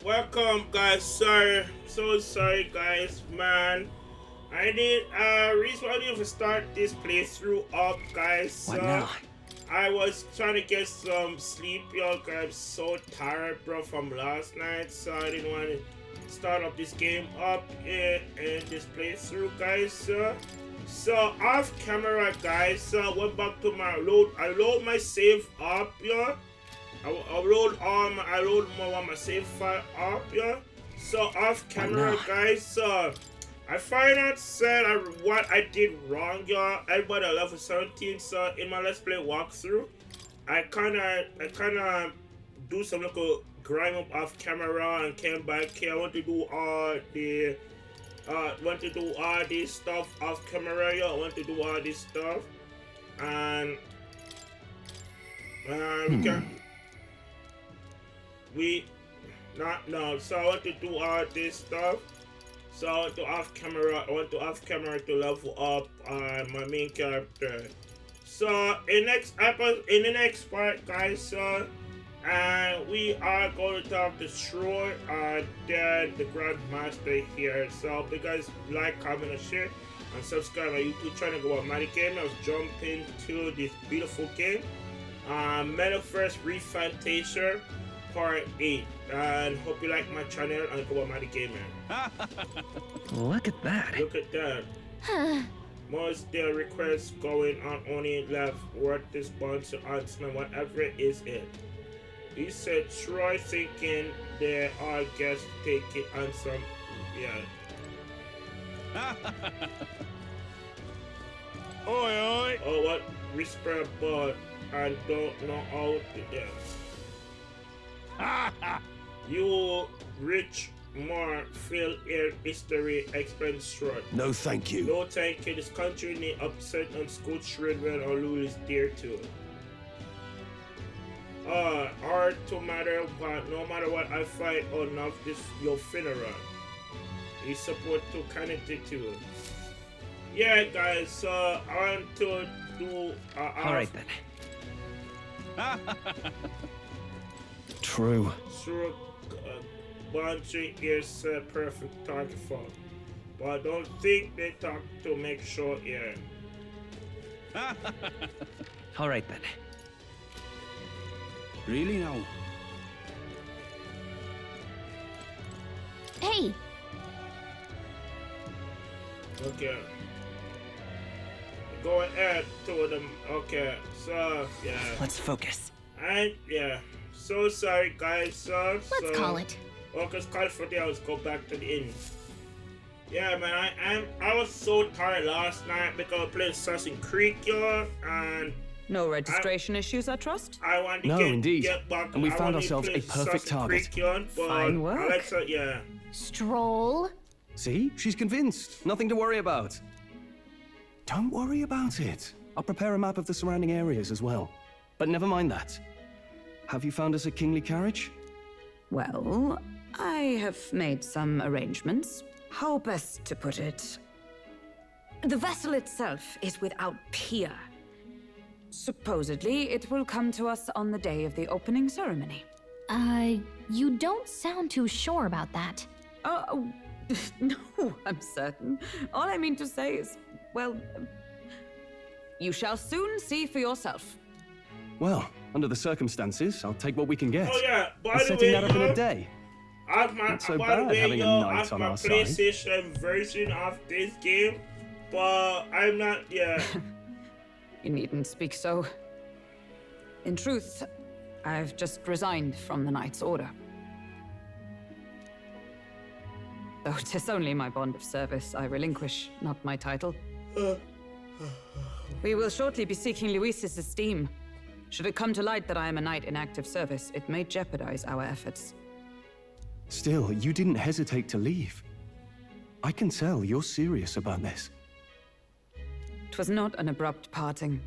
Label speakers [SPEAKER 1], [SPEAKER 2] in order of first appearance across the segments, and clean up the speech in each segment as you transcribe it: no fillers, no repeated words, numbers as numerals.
[SPEAKER 1] Welcome, guys. Sorry, so sorry, guys, man. I need reason why I need to start this playthrough up, guys.
[SPEAKER 2] What now?
[SPEAKER 1] I was trying to get some sleep, yo. Cause I'm so tired, bro, from last night, so I didn't want to start up this game up in this playthrough, guys. So off camera, guys. Went back to my load. I load my save up, yo. I load my save file up, yeah. So off camera, guys. I find out said what I did wrong, y'all. Everybody at level 17. So in my let's play walkthrough, I kinda do some little grime up off camera and came back here. I want to do all this stuff off camera, y'all. I want to do all this stuff, and so I want to do all this stuff. So I want to off camera to level up my main character. So in the next part, guys, we are going to talk to Troy then the Grandmaster here. So because like, comment, and share, and subscribe my YouTube channel, go on Mighty Gamer. Let's jump into this beautiful game. Metaverse ReFantazi Part 8. And hope you like my channel and go on Mighty Gamer.
[SPEAKER 2] Look at that.
[SPEAKER 1] Look at that. Most their requests going on only left word response to answer whatever is it. He said Troy thinking there are guests taking on some
[SPEAKER 3] Oi oi!
[SPEAKER 1] Oh, what whisper about and don't know how to You rich more fill air history expense short.
[SPEAKER 3] No thank you.
[SPEAKER 1] No thank you. This country need upset and school children or lose dear too. Hard to matter what, no matter what I fight or not, this your funeral. He support to Canada too. Yeah, guys, so I want to do
[SPEAKER 2] Alright then. True.
[SPEAKER 1] Sure, Bungie is a perfect target for, but I don't think they talk to make sure here.
[SPEAKER 2] Alright then.
[SPEAKER 3] Really now?
[SPEAKER 4] Hey!
[SPEAKER 1] Okay. Go ahead to them. Okay, so yeah.
[SPEAKER 2] Let's focus.
[SPEAKER 1] And yeah. So sorry, guys.
[SPEAKER 4] Let's call it.
[SPEAKER 1] Okay, let's call it for the. Let's go back to the inn. Yeah, man. I was so tired last night because I played Assassin's Creed, yo, and
[SPEAKER 5] no registration issues, I trust?
[SPEAKER 1] I want to get back.
[SPEAKER 2] And we found ourselves a perfect target.
[SPEAKER 5] Fine work.
[SPEAKER 1] Alexa, yeah.
[SPEAKER 4] Stroll.
[SPEAKER 2] See? She's convinced. Nothing to worry about. Don't worry about it. I'll prepare a map of the surrounding areas as well. But never mind that. Have you found us a kingly carriage?
[SPEAKER 5] Well, I have made some arrangements. How best to put it? The vessel itself is without peer. Supposedly, it will come to us on the day of the opening ceremony.
[SPEAKER 4] You don't sound too sure about that.
[SPEAKER 5] Oh, no, I'm certain. All I mean to say is, well, you shall soon see for yourself.
[SPEAKER 2] Well, under the circumstances, I'll take what we can get.
[SPEAKER 1] Oh yeah, by
[SPEAKER 2] And
[SPEAKER 1] the
[SPEAKER 2] setting
[SPEAKER 1] way,
[SPEAKER 2] that up in a day.
[SPEAKER 1] Not
[SPEAKER 2] so bad having a knight on our side.
[SPEAKER 1] PlayStation version of this game, but I'm not. Yeah.
[SPEAKER 5] You needn't speak so. In truth, I've just resigned from the Knight's Order. Though 'tis only my bond of service I relinquish, not my title. We will shortly be seeking Luis's esteem. Should it come to light that I am a knight in active service, it may jeopardize our efforts.
[SPEAKER 2] Still, you didn't hesitate to leave. I can tell you're serious about this.
[SPEAKER 5] 'Twas not an abrupt parting.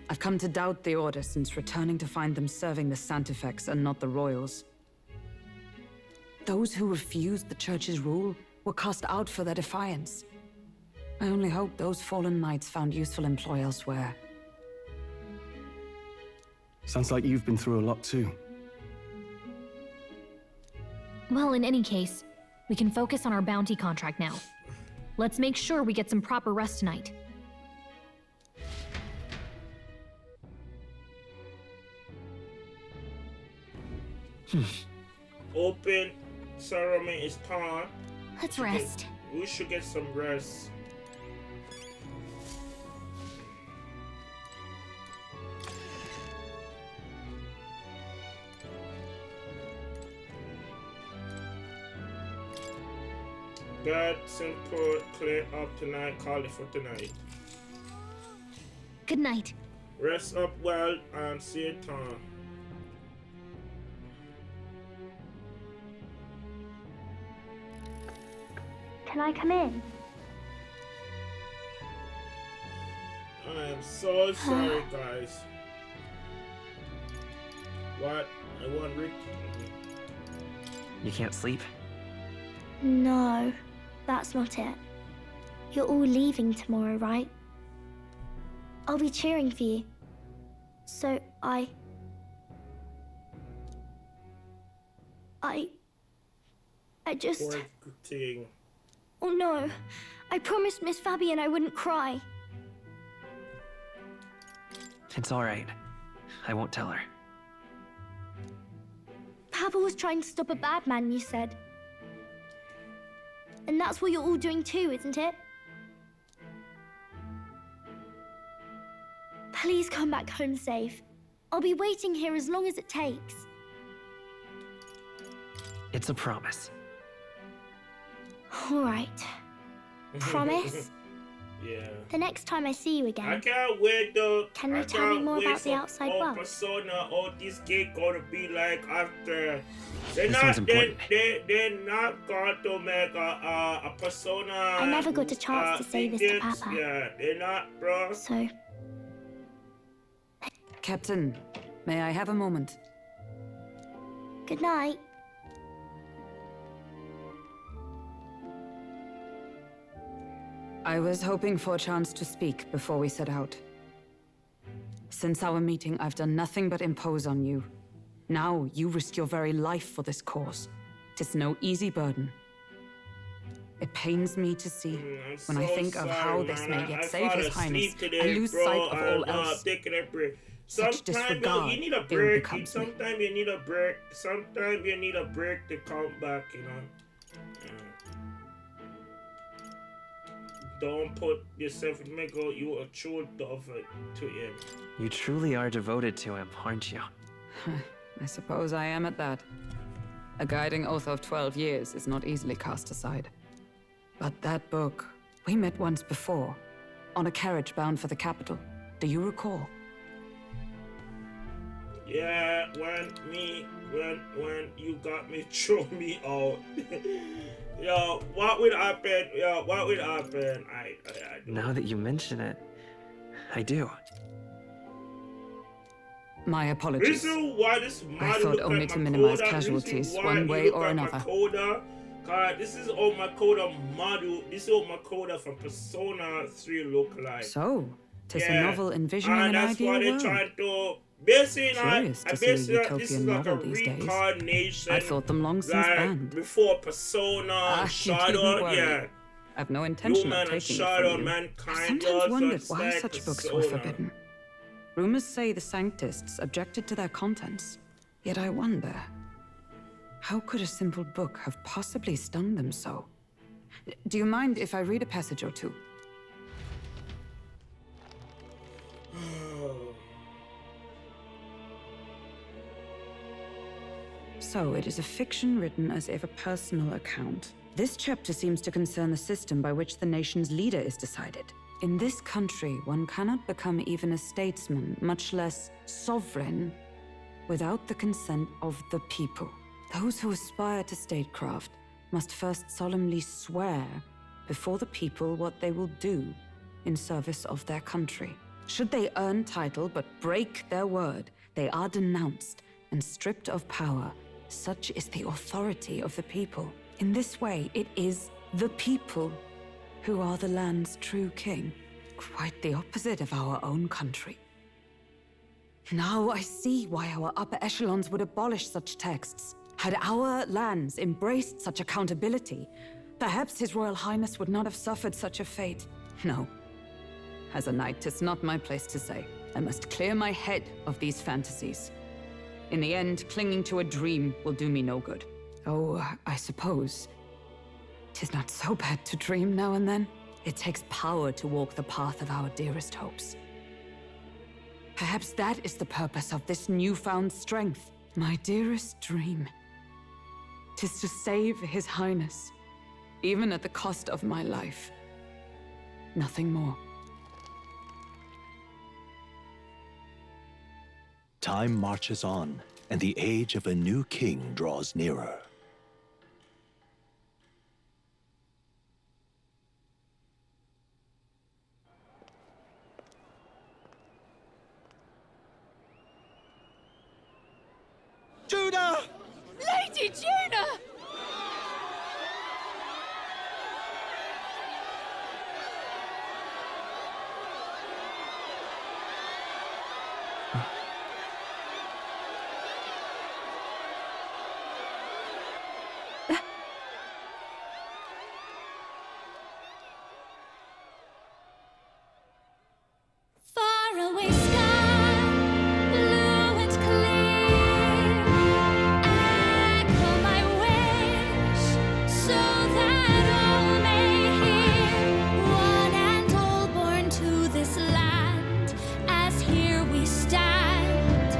[SPEAKER 5] I've come to doubt the Order since returning to find them serving the Santifex and not the Royals. Those who refused the Church's rule were cast out for their defiance. I only hope those fallen knights found useful employ elsewhere.
[SPEAKER 2] Sounds like you've been through a lot too.
[SPEAKER 4] Well, in any case, we can focus on our bounty contract now. Let's make sure we get some proper rest tonight.
[SPEAKER 1] Open ceremony is time.
[SPEAKER 4] Let's rest.
[SPEAKER 1] We should get some rest. God, simple, clear up tonight, call it for tonight.
[SPEAKER 4] Good night.
[SPEAKER 1] Rest up well and see you tomorrow.
[SPEAKER 6] Can I come in?
[SPEAKER 1] I am so sorry, guys. What? I want Rick.
[SPEAKER 7] You can't sleep?
[SPEAKER 6] No, that's not it. You're all leaving tomorrow, right? I'll be cheering for you. So I just...
[SPEAKER 1] Poor thing.
[SPEAKER 6] Oh no, I promised Miss Fabian I wouldn't cry.
[SPEAKER 7] It's all right. I won't tell her.
[SPEAKER 6] Papa was trying to stop a bad man, you said. And that's what you're all doing too, isn't it? Please come back home safe. I'll be waiting here as long as it takes.
[SPEAKER 7] It's a promise.
[SPEAKER 6] All right. Promise?
[SPEAKER 1] Yeah.
[SPEAKER 6] The next time I see you
[SPEAKER 1] I
[SPEAKER 6] again,
[SPEAKER 1] can't wait though.
[SPEAKER 6] Can you tell me more about the outside world?
[SPEAKER 1] Persona, all this game gonna be like after. They're
[SPEAKER 7] This
[SPEAKER 1] not.
[SPEAKER 7] one's important.
[SPEAKER 1] They're not going to make a persona.
[SPEAKER 6] I never got a chance to say this to
[SPEAKER 1] idiots.
[SPEAKER 6] Papa.
[SPEAKER 1] Yeah, they're not, bro.
[SPEAKER 6] so
[SPEAKER 5] Captain, may I have a moment?
[SPEAKER 6] good night.
[SPEAKER 5] I was hoping for a chance to speak before we set out. Since our meeting, I've done nothing but impose on you. Now, you risk your very life for this cause. 'Tis no easy burden. It pains me to see,
[SPEAKER 1] I'm
[SPEAKER 5] when I
[SPEAKER 1] so
[SPEAKER 5] think of
[SPEAKER 1] sorry,
[SPEAKER 5] how this
[SPEAKER 1] man.
[SPEAKER 5] may yet
[SPEAKER 1] I
[SPEAKER 5] save
[SPEAKER 1] fall
[SPEAKER 5] His
[SPEAKER 1] asleep
[SPEAKER 5] Highness,
[SPEAKER 1] today,
[SPEAKER 5] I lose
[SPEAKER 1] bro,
[SPEAKER 5] sight of all
[SPEAKER 1] and,
[SPEAKER 5] else.
[SPEAKER 1] Taking a break.
[SPEAKER 5] Such
[SPEAKER 1] Sometimes you
[SPEAKER 5] disregard
[SPEAKER 1] need a
[SPEAKER 5] ill
[SPEAKER 1] break.
[SPEAKER 5] becomes me.
[SPEAKER 1] Sometimes you need a break. Sometimes you need a break to come back, you know. Don't put yourself in Mego, you a true lover to him.
[SPEAKER 7] You truly are devoted to him, aren't you?
[SPEAKER 5] I suppose I am at that. A guiding oath of 12 years is not easily cast aside. But that book, we met once before, on a carriage bound for the capital. Do you recall?
[SPEAKER 1] Yeah, when you got me, throw me out. Yo, what would happen? Yo, what would happen? I
[SPEAKER 7] Now that you mention it, I do.
[SPEAKER 5] My apologies.
[SPEAKER 1] Reason why this
[SPEAKER 5] I
[SPEAKER 1] model
[SPEAKER 5] thought
[SPEAKER 1] look
[SPEAKER 5] only
[SPEAKER 1] like
[SPEAKER 5] to
[SPEAKER 1] my
[SPEAKER 5] minimize
[SPEAKER 1] coda,
[SPEAKER 5] casualties,
[SPEAKER 1] reason why
[SPEAKER 5] one
[SPEAKER 1] you
[SPEAKER 5] way
[SPEAKER 1] look
[SPEAKER 5] or
[SPEAKER 1] like my
[SPEAKER 5] another.
[SPEAKER 1] coda, this is all my coda model. This is all my coda from Persona 3 look like.
[SPEAKER 5] So, 'tis a novel envisioning an
[SPEAKER 1] that's
[SPEAKER 5] ideal
[SPEAKER 1] why they're
[SPEAKER 5] world.
[SPEAKER 1] trying to. Basically,
[SPEAKER 5] Curious to see a
[SPEAKER 1] this is
[SPEAKER 5] utopian
[SPEAKER 1] like a
[SPEAKER 5] novel these days.
[SPEAKER 1] reincarnation.
[SPEAKER 5] I thought them long since
[SPEAKER 1] like
[SPEAKER 5] banned.
[SPEAKER 1] before Persona,
[SPEAKER 5] You needn't
[SPEAKER 1] Shadow,
[SPEAKER 5] worry.
[SPEAKER 1] yeah.
[SPEAKER 5] I've no intention
[SPEAKER 1] Human
[SPEAKER 5] of
[SPEAKER 1] and
[SPEAKER 5] taking it
[SPEAKER 1] Shadow,
[SPEAKER 5] from you.
[SPEAKER 1] mankind.
[SPEAKER 5] I've sometimes wondered
[SPEAKER 1] it's
[SPEAKER 5] why
[SPEAKER 1] like
[SPEAKER 5] such books were
[SPEAKER 1] Persona.
[SPEAKER 5] forbidden. Rumors say the Sanctists objected to their contents. Yet I wonder, how could a simple book have possibly stung them so? Do you mind if I read a passage or two? So, it is a fiction written as if a personal account. This chapter seems to concern the system by which the nation's leader is decided. In this country, one cannot become even a statesman, much less sovereign, without the consent of the people. Those who aspire to statecraft must first solemnly swear before the people what they will do in service of their country. Should they earn title but break their word, they are denounced and stripped of power. Such is the authority of the people. In this way, it is the people who are the land's true king. Quite the opposite of our own country. Now I see why our upper echelons would abolish such texts. Had our lands embraced such accountability, perhaps His Royal Highness would not have suffered such a fate. No. As a knight, it's not my place to say. I must clear my head of these fantasies. In the end, clinging to a dream will do me no good. Oh, I suppose 'tis not so bad to dream now and then. It takes power to walk the path of our dearest hopes. Perhaps that is the purpose of this newfound strength. My dearest dream. 'Tis to save His Highness, even at the cost of my life. Nothing more.
[SPEAKER 3] Time marches on, and the age of a new king draws nearer.
[SPEAKER 8] Judah!
[SPEAKER 9] Lady Judah!
[SPEAKER 10] Faraway sky, blue and clear. Echo my wish, so that all may hear. One and all born to this land, as here we stand.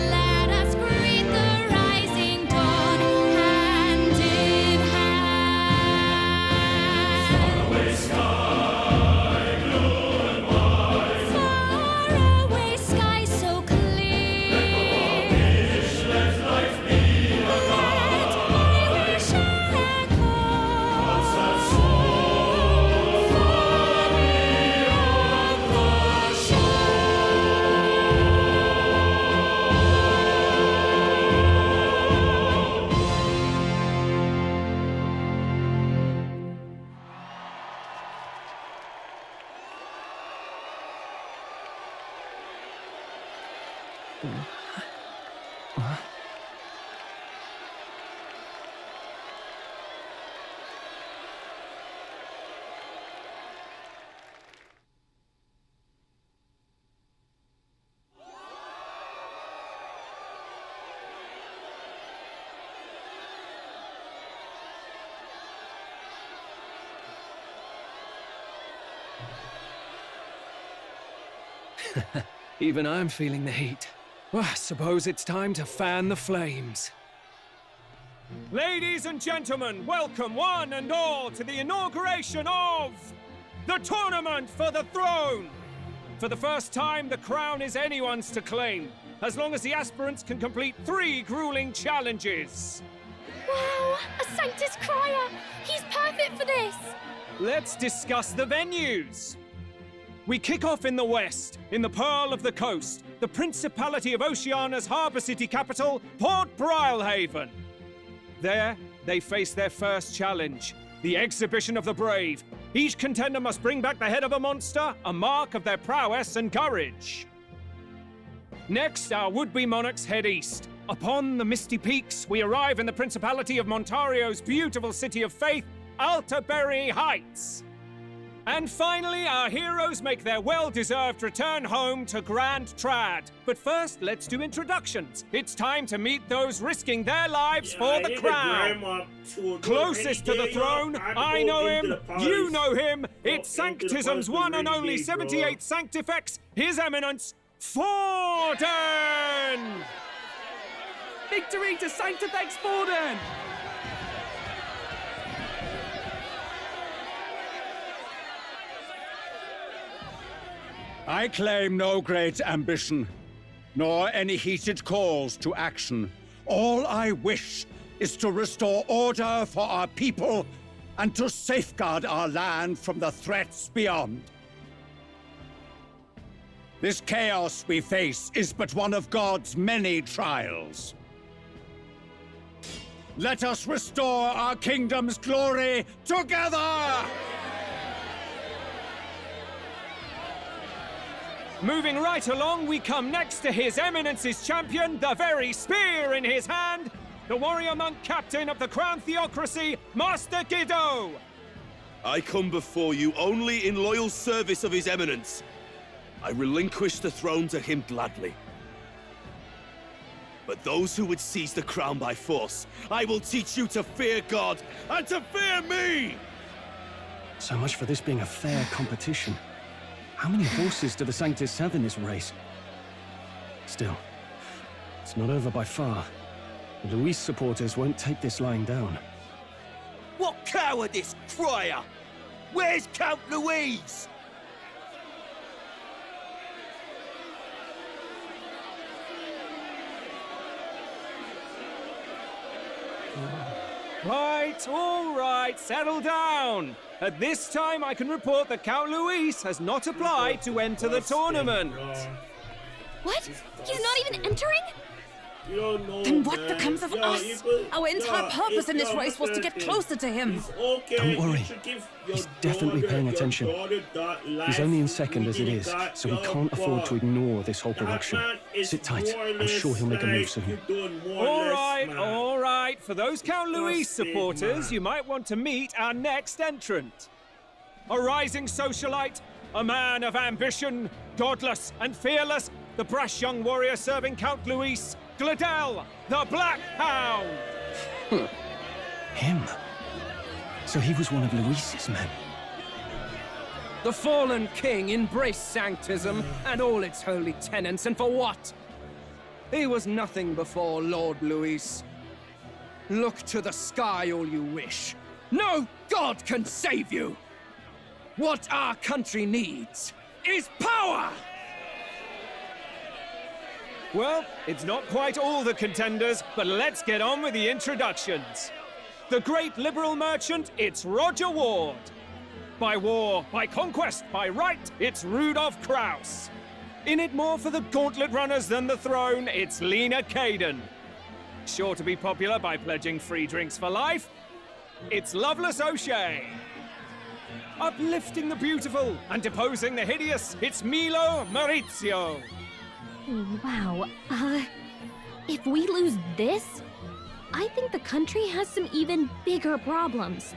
[SPEAKER 10] Let us greet the rising dawn, hand in hand. Faraway sky, blue and white. Faraway sky so clear. Let life be a guide. Let my wish echo. Constant soul far beyond the shore.
[SPEAKER 2] Even I'm feeling the heat. Well, I suppose it's time to fan the flames.
[SPEAKER 8] Ladies and gentlemen, welcome one and all to the inauguration of the Tournament for the Throne! For the first time, the crown is anyone's to claim, as long as the aspirants can complete 3 grueling challenges.
[SPEAKER 4] Wow! A Sanctus Crier! He's perfect for this!
[SPEAKER 8] Let's discuss the venues. We kick off in the west, in the Pearl of the Coast, the Principality of Oceania's harbour city capital, Port Brilehaven. There, they face their first challenge, the Exhibition of the Brave. Each contender must bring back the head of a monster, a mark of their prowess and courage. Next, our would-be monarchs head east. Upon the misty peaks, we arrive in the Principality of Montario's beautiful city of faith, Altaberry Heights. And finally, our heroes make their well-deserved return home to Grand Trad. But first, let's do introductions. It's time to meet those risking their lives for the crown. Closest to the throne, I know him, you know him. It's Sanctism's one and only 78th Sanctifex, His Eminence, Forden!
[SPEAKER 2] Victory to Sanctifex Forden!
[SPEAKER 11] I claim no great ambition, nor any heated calls to action. All I wish is to restore order for our people and to safeguard our land from the threats beyond. This chaos we face is but one of God's many trials. Let us restore our kingdom's glory together!
[SPEAKER 8] Moving right along, we come next to His Eminence's champion, the very spear in his hand, the warrior monk captain of the Crown Theocracy, Master Guido!
[SPEAKER 12] I come before you only in loyal service of His Eminence. I relinquish the throne to him gladly. But those who would seize the crown by force, I will teach you to fear God and to fear me!
[SPEAKER 2] So much for this being a fair competition. How many horses do the Sanctus have in this race? Still, it's not over by far. The Luis supporters won't take this lying down.
[SPEAKER 12] What cowardice, crier! Where's Count Louise?
[SPEAKER 8] Right, all right, settle down. At this time, I can report that Count Luis has not applied to enter the tournament.
[SPEAKER 4] What? He's not even entering?
[SPEAKER 1] You don't know,
[SPEAKER 5] Then what
[SPEAKER 1] man.
[SPEAKER 5] becomes of us? Our entire purpose in this race was to get closer to him.
[SPEAKER 1] Okay,
[SPEAKER 2] Don't worry.
[SPEAKER 1] you should give your
[SPEAKER 2] He's definitely
[SPEAKER 1] daughter-
[SPEAKER 2] paying
[SPEAKER 1] your
[SPEAKER 2] attention.
[SPEAKER 1] daughter that
[SPEAKER 2] He's
[SPEAKER 1] life
[SPEAKER 2] only in second
[SPEAKER 1] we
[SPEAKER 2] as it
[SPEAKER 1] didn't
[SPEAKER 2] is,
[SPEAKER 1] got
[SPEAKER 2] so we
[SPEAKER 1] your
[SPEAKER 2] can't afford to
[SPEAKER 1] blood.
[SPEAKER 2] ignore this whole
[SPEAKER 1] That
[SPEAKER 2] production.
[SPEAKER 1] man is
[SPEAKER 2] Sit tight.
[SPEAKER 1] more or
[SPEAKER 2] I'm sure he'll make a
[SPEAKER 1] less
[SPEAKER 2] move
[SPEAKER 1] like
[SPEAKER 2] soon.
[SPEAKER 1] you doing more or less, man.
[SPEAKER 8] All right. For those Count Luis
[SPEAKER 1] Disgusting,
[SPEAKER 8] supporters,
[SPEAKER 1] man.
[SPEAKER 8] you might want to meet our next entrant. A rising socialite, a man of ambition, godless and fearless, the brash young warrior serving Count Luis, Gladel, the Black Hound.
[SPEAKER 2] Him? So he was one of Luis's men.
[SPEAKER 13] The fallen king embraced sanctism and all its holy tenets, and for what? He was nothing before Lord Luis. Look to the sky all you wish. No god can save you! What our country needs is power!
[SPEAKER 8] Well, it's not quite all the contenders, but let's get on with the introductions. The great liberal merchant, it's Roger Ward. By war, by conquest, by right, it's Rudolph Kraus. In it more for the gauntlet runners than the throne, it's Lena Caden. Sure to be popular by pledging free drinks for life, it's Loveless O'Shea. Uplifting the beautiful and deposing the hideous, it's Milo Maurizio.
[SPEAKER 4] Wow. If we lose this, I think the country has some even bigger problems.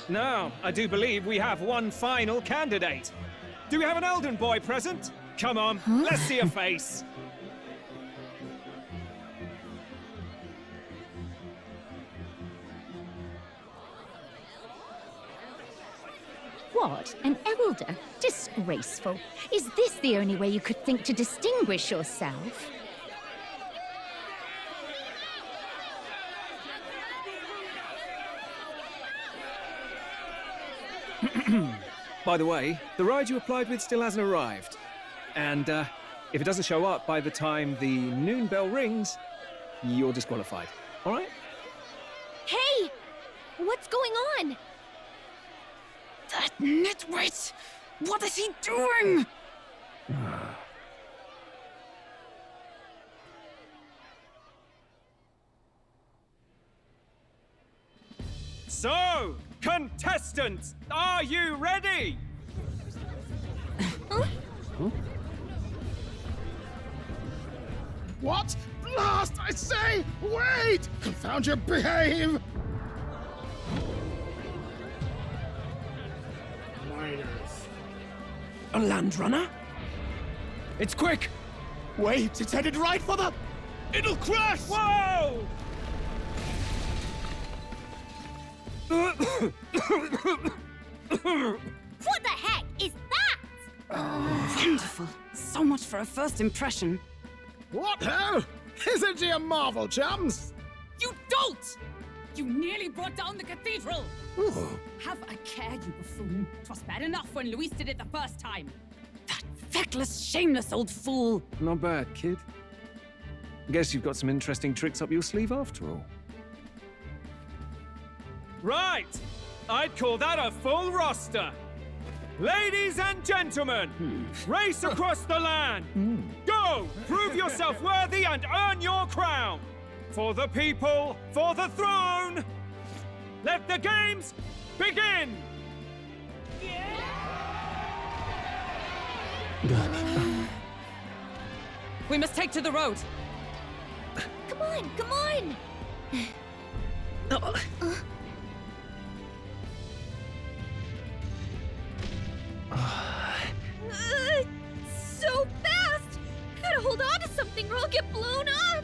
[SPEAKER 8] Now, I do believe we have one final candidate. Do we have an Elden boy present? Come on, let's see a face.
[SPEAKER 14] What? An elder? Disgraceful. Is this the only way you could think to distinguish yourself?
[SPEAKER 8] By the way, the ride you applied with still hasn't arrived. And if it doesn't show up by the time the noon bell rings, you're disqualified. All right?
[SPEAKER 4] Hey! What's going on?
[SPEAKER 5] That nitwit! What is he doing?
[SPEAKER 8] So, contestants, are you ready?
[SPEAKER 15] What? Blast, I say! Wait! Confound you, behave!
[SPEAKER 1] Miners.
[SPEAKER 13] A land runner? It's quick!
[SPEAKER 15] Wait, it's headed right for the...
[SPEAKER 12] It'll crash!
[SPEAKER 8] Whoa!
[SPEAKER 9] What the heck is that?
[SPEAKER 5] Wonderful. So much for a first impression.
[SPEAKER 15] What hell? Isn't he a marvel, chums?
[SPEAKER 9] You dolt! You nearly brought down the cathedral!
[SPEAKER 15] Ooh.
[SPEAKER 9] Have a care, you buffoon. 'Twas bad enough when Luis did it the first time.
[SPEAKER 5] That feckless, shameless old fool.
[SPEAKER 8] Not bad, kid. Guess you've got some interesting tricks up your sleeve after all. Right! I'd call that a full roster. Ladies and gentlemen, race across the land. Go! Prove yourself worthy and earn your crown. For the people, for the throne. Let the games begin!
[SPEAKER 5] We must take to the road.
[SPEAKER 4] on, come on! So fast! Gotta hold on to something or I'll get blown up!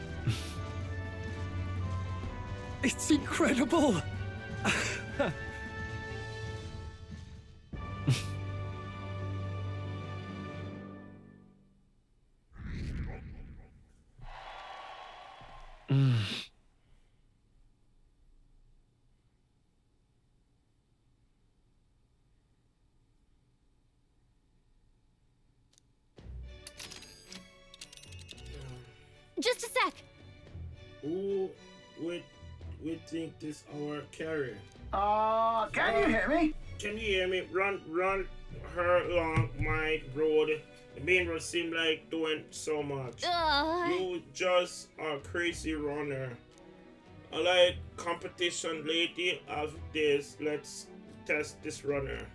[SPEAKER 2] It's incredible!
[SPEAKER 4] Just a sec.
[SPEAKER 1] Who would think this our carrier?
[SPEAKER 15] Can you hear me?
[SPEAKER 1] Can you hear me? Run her along my road. The main road seem like doing so much. You just a crazy runner. I like competition lady of this. Let's test this runner.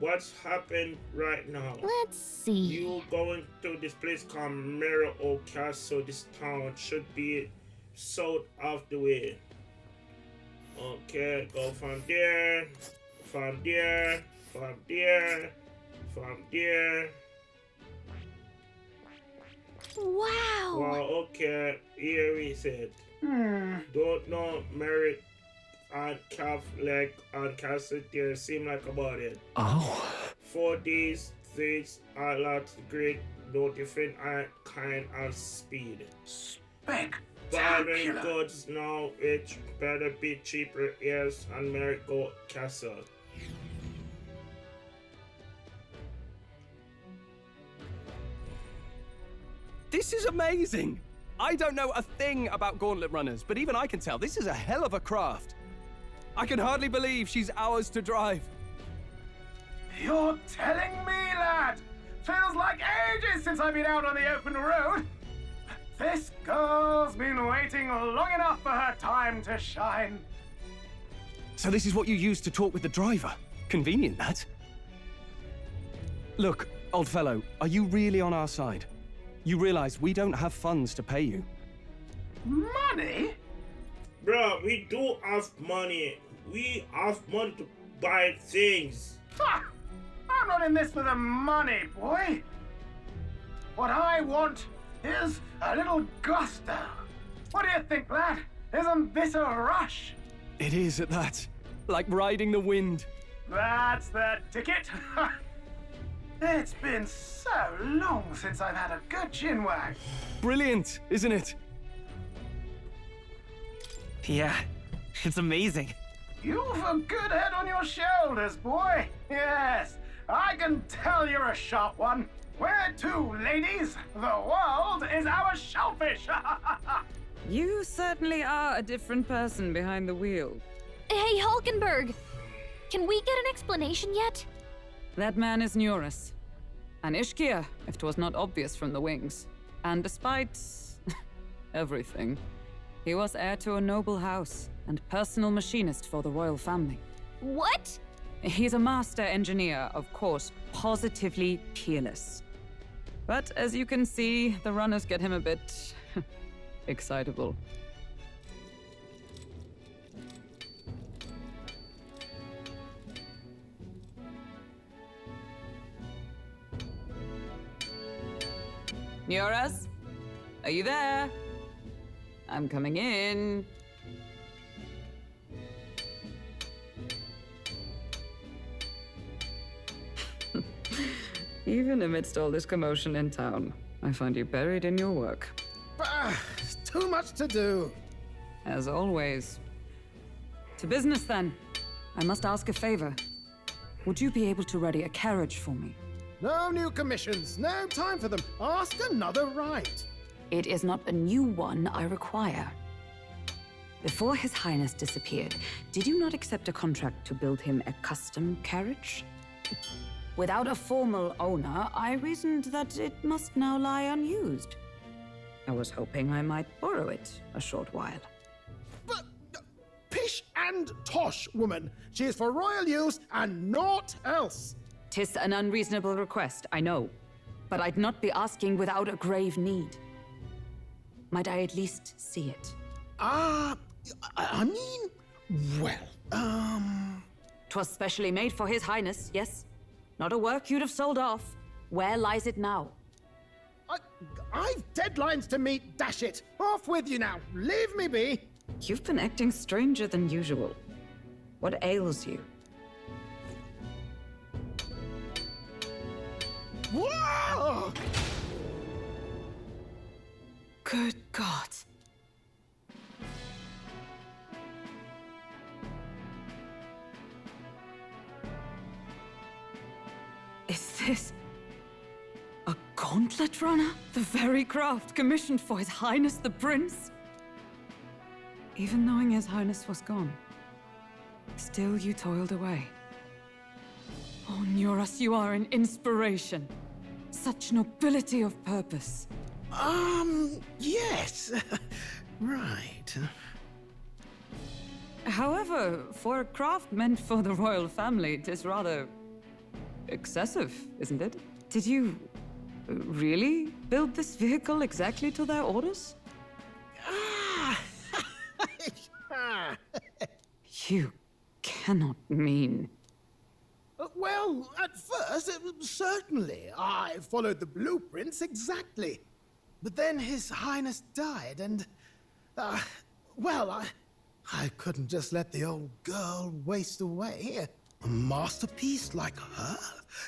[SPEAKER 1] What's happened right now?
[SPEAKER 4] Let's see.
[SPEAKER 1] You going to this place called Merrow Castle. This town should be south of the way. Okay, go from there, from there, from there, from there.
[SPEAKER 4] Wow.
[SPEAKER 1] Wow, okay, here is it. Don't know merit and calf leg and castle there seem like about it.
[SPEAKER 3] Oh.
[SPEAKER 1] 4 days, things are lots great, no different kind of speed. Barring goods now, it better be cheaper ears and Merry-Go Castle.
[SPEAKER 2] This is amazing! I don't know a thing about gauntlet runners, but even I can tell this is a hell of a craft. I can hardly believe she's ours to drive.
[SPEAKER 15] You're telling me, lad? Feels like ages since I've been out on the open road. This girl's been waiting long enough for her time to shine.
[SPEAKER 2] So this is what you use to talk with the driver? Convenient, that. Look, old fellow, are you really on our side? You realize we don't have funds to pay you.
[SPEAKER 15] Money?
[SPEAKER 1] Bro, we do have money. We have money to buy things.
[SPEAKER 15] Ha! I'm not in this for the money, boy. What I want is a little gusto. What do you think, lad? Isn't this a rush?
[SPEAKER 2] It is at that. Like riding the wind.
[SPEAKER 15] That's the ticket. It's been so long since I've had a good chinwag.
[SPEAKER 2] Brilliant, isn't it?
[SPEAKER 7] Yeah, it's amazing.
[SPEAKER 15] You've a good head on your shoulders, boy. Yes, I can tell you're a sharp one. Where to, ladies? The world is our shellfish.
[SPEAKER 5] You certainly are a different person behind the wheel.
[SPEAKER 4] Hey, Hulkenberg! Can we get an explanation yet?
[SPEAKER 5] That man is Neurus. An Ishkia, if 'twas not obvious from the wings. And despite everything, he was heir to a noble house and personal machinist for the royal family.
[SPEAKER 4] What?
[SPEAKER 5] He's a master engineer, of course, positively peerless. But as you can see, the runners get him a bit excitable. Neurus? Are you there? I'm coming in. Even amidst all this commotion in town, I find you buried in your work.
[SPEAKER 15] Too much to do.
[SPEAKER 5] As always. To business, then. I must ask a favor. Would you be able to ready a carriage for me?
[SPEAKER 15] No new commissions. No time for them. Ask another right.
[SPEAKER 5] It is not a new one I require. Before His Highness disappeared, did you not accept a contract to build him a custom carriage? Without a formal owner, I reasoned that it must now lie unused. I was hoping I might borrow it a short while.
[SPEAKER 15] But, pish and tosh, woman. She is for royal use and naught else.
[SPEAKER 5] 'Tis an unreasonable request, I know. But I'd not be asking without a grave need. Might I at least see it?
[SPEAKER 16] I mean, well,
[SPEAKER 5] 'Twas specially made for His Highness, yes? Not a work you'd have sold off. Where lies it now?
[SPEAKER 16] I've deadlines to meet, dash it! Off with you now, leave me be!
[SPEAKER 5] You've been acting stranger than usual. What ails you?
[SPEAKER 16] Whoa!
[SPEAKER 5] Good God. Is this a gauntlet runner? The very craft commissioned for His Highness the Prince? Even knowing His Highness was gone, still you toiled away. Oh, Nuras, you are an inspiration. Such nobility of purpose.
[SPEAKER 16] Yes. Right.
[SPEAKER 5] However, for a craft meant for the royal family, it is rather excessive, isn't it? Did you really build this vehicle exactly to their orders? You cannot mean...
[SPEAKER 16] Well, at first, certainly. I followed the blueprints exactly. But then His Highness died, and... well, I couldn't just let the old girl waste away. A masterpiece like her?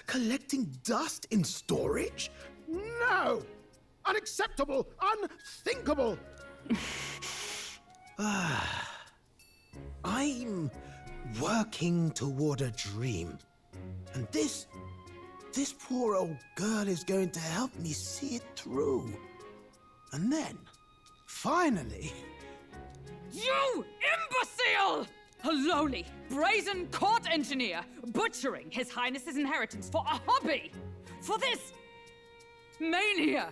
[SPEAKER 16] Collecting dust in storage? No! Unacceptable! Unthinkable! I'm working toward a dream. And this poor old girl is going to help me see it through. And then, finally...
[SPEAKER 9] You imbecile! A lowly, brazen court engineer butchering His Highness's inheritance for a hobby! For this mania!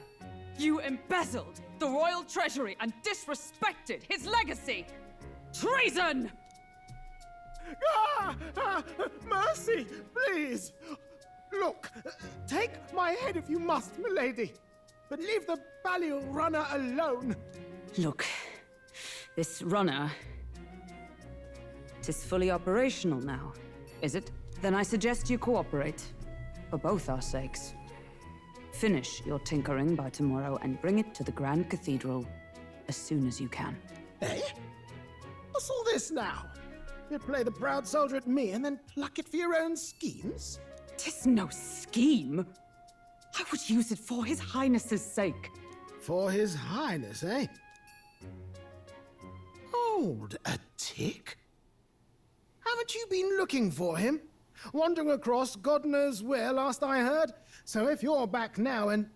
[SPEAKER 9] You embezzled the royal treasury and disrespected his legacy! Treason!
[SPEAKER 16] Mercy, please! Look, take my head if you must, milady. But leave the Balial runner alone.
[SPEAKER 5] Look, this runner... It is fully operational now, is it? Then I suggest you cooperate. For both our sakes. Finish your tinkering by tomorrow and bring it to the Grand Cathedral as soon as you can.
[SPEAKER 16] Eh? What's all this now? You play the proud soldier at me and then pluck it for your own schemes?
[SPEAKER 5] 'Tis no scheme. I would use it for His Highness's sake.
[SPEAKER 16] For His Highness, eh? Hold a tick. Haven't you been looking for him? Wandering across God knows where, last I heard. So if you're back now and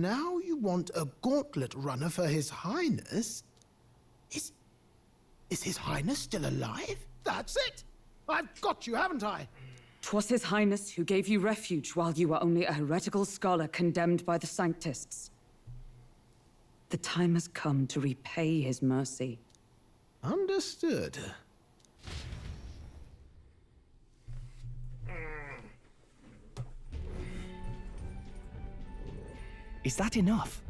[SPEAKER 16] now you want a gauntlet runner for His Highness? Is His Highness still alive? That's it! I've got you, haven't I?
[SPEAKER 5] 'Twas His Highness who gave you refuge while you were only a heretical scholar condemned by the Sanctists. The time has come to repay His mercy.
[SPEAKER 16] Understood.
[SPEAKER 2] Is that enough?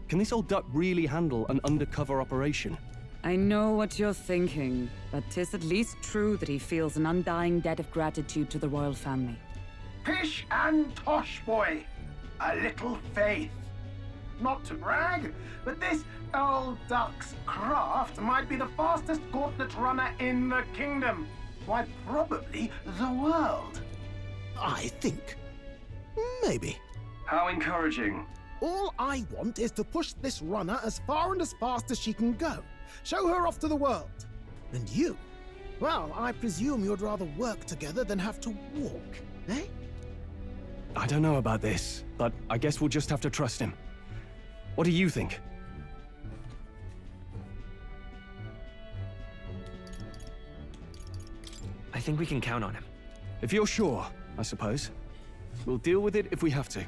[SPEAKER 2] Can this old duck really handle an undercover operation?
[SPEAKER 5] I know what you're thinking, but 'tis at least true that he feels an undying debt of gratitude to the royal family.
[SPEAKER 15] Pish and tosh, boy. A little faith. Not to brag, but this old duck's craft might be the fastest gauntlet runner in the kingdom. Why, probably the world.
[SPEAKER 16] I think. Maybe.
[SPEAKER 15] How encouraging.
[SPEAKER 16] All I want is to push this runner as far and as fast as she can go. Show her off to the world. And you? Well, I presume you'd rather work together than have to walk, eh?
[SPEAKER 2] I don't know about this, but I guess we'll just have to trust him. What do you think?
[SPEAKER 7] I think we can count on him.
[SPEAKER 2] If you're sure, I suppose. We'll deal with it if we have to.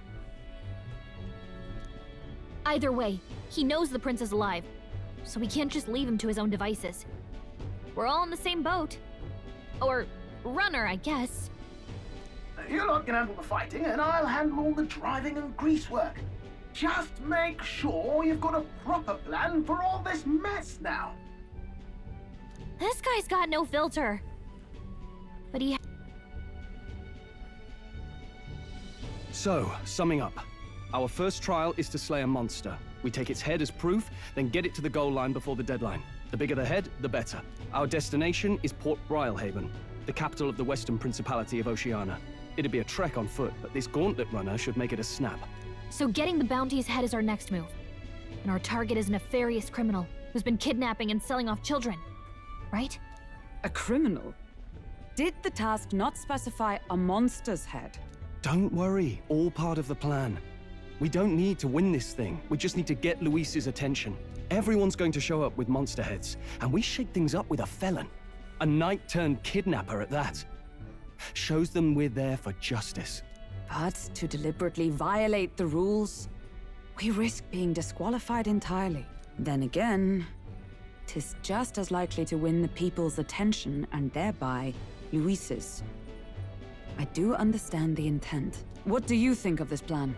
[SPEAKER 4] Either way, he knows the prince is alive, so we can't just leave him to his own devices. We're all in the same boat. Or runner, I guess.
[SPEAKER 15] You lot can handle the fighting, and I'll handle all the driving and greasework. Just make sure you've got a proper plan for all this mess now.
[SPEAKER 4] This guy's got no filter. But he...
[SPEAKER 2] So, summing up. Our first trial is to slay a monster. We take its head as proof, then get it to the goal line before the deadline. The bigger the head, the better. Our destination is Port Brilehaven, the capital of the Western Principality of Oceania. It'd be a trek on foot, but this gauntlet runner should make it a snap.
[SPEAKER 4] So getting the bounty's head is our next move. And our target is a nefarious criminal who's been kidnapping and selling off children. Right?
[SPEAKER 5] A criminal? Did the task not specify a monster's head?
[SPEAKER 2] Don't worry, all part of the plan. We don't need to win this thing. We just need to get Luis's attention. Everyone's going to show up with monster heads, and we shake things up with a felon. A knight-turned-kidnapper at that. Shows them we're there for justice.
[SPEAKER 5] But to deliberately violate the rules, we risk being disqualified entirely. Then again, 'tis just as likely to win the people's attention and thereby Luis's. I do understand the intent. What do you think of this plan?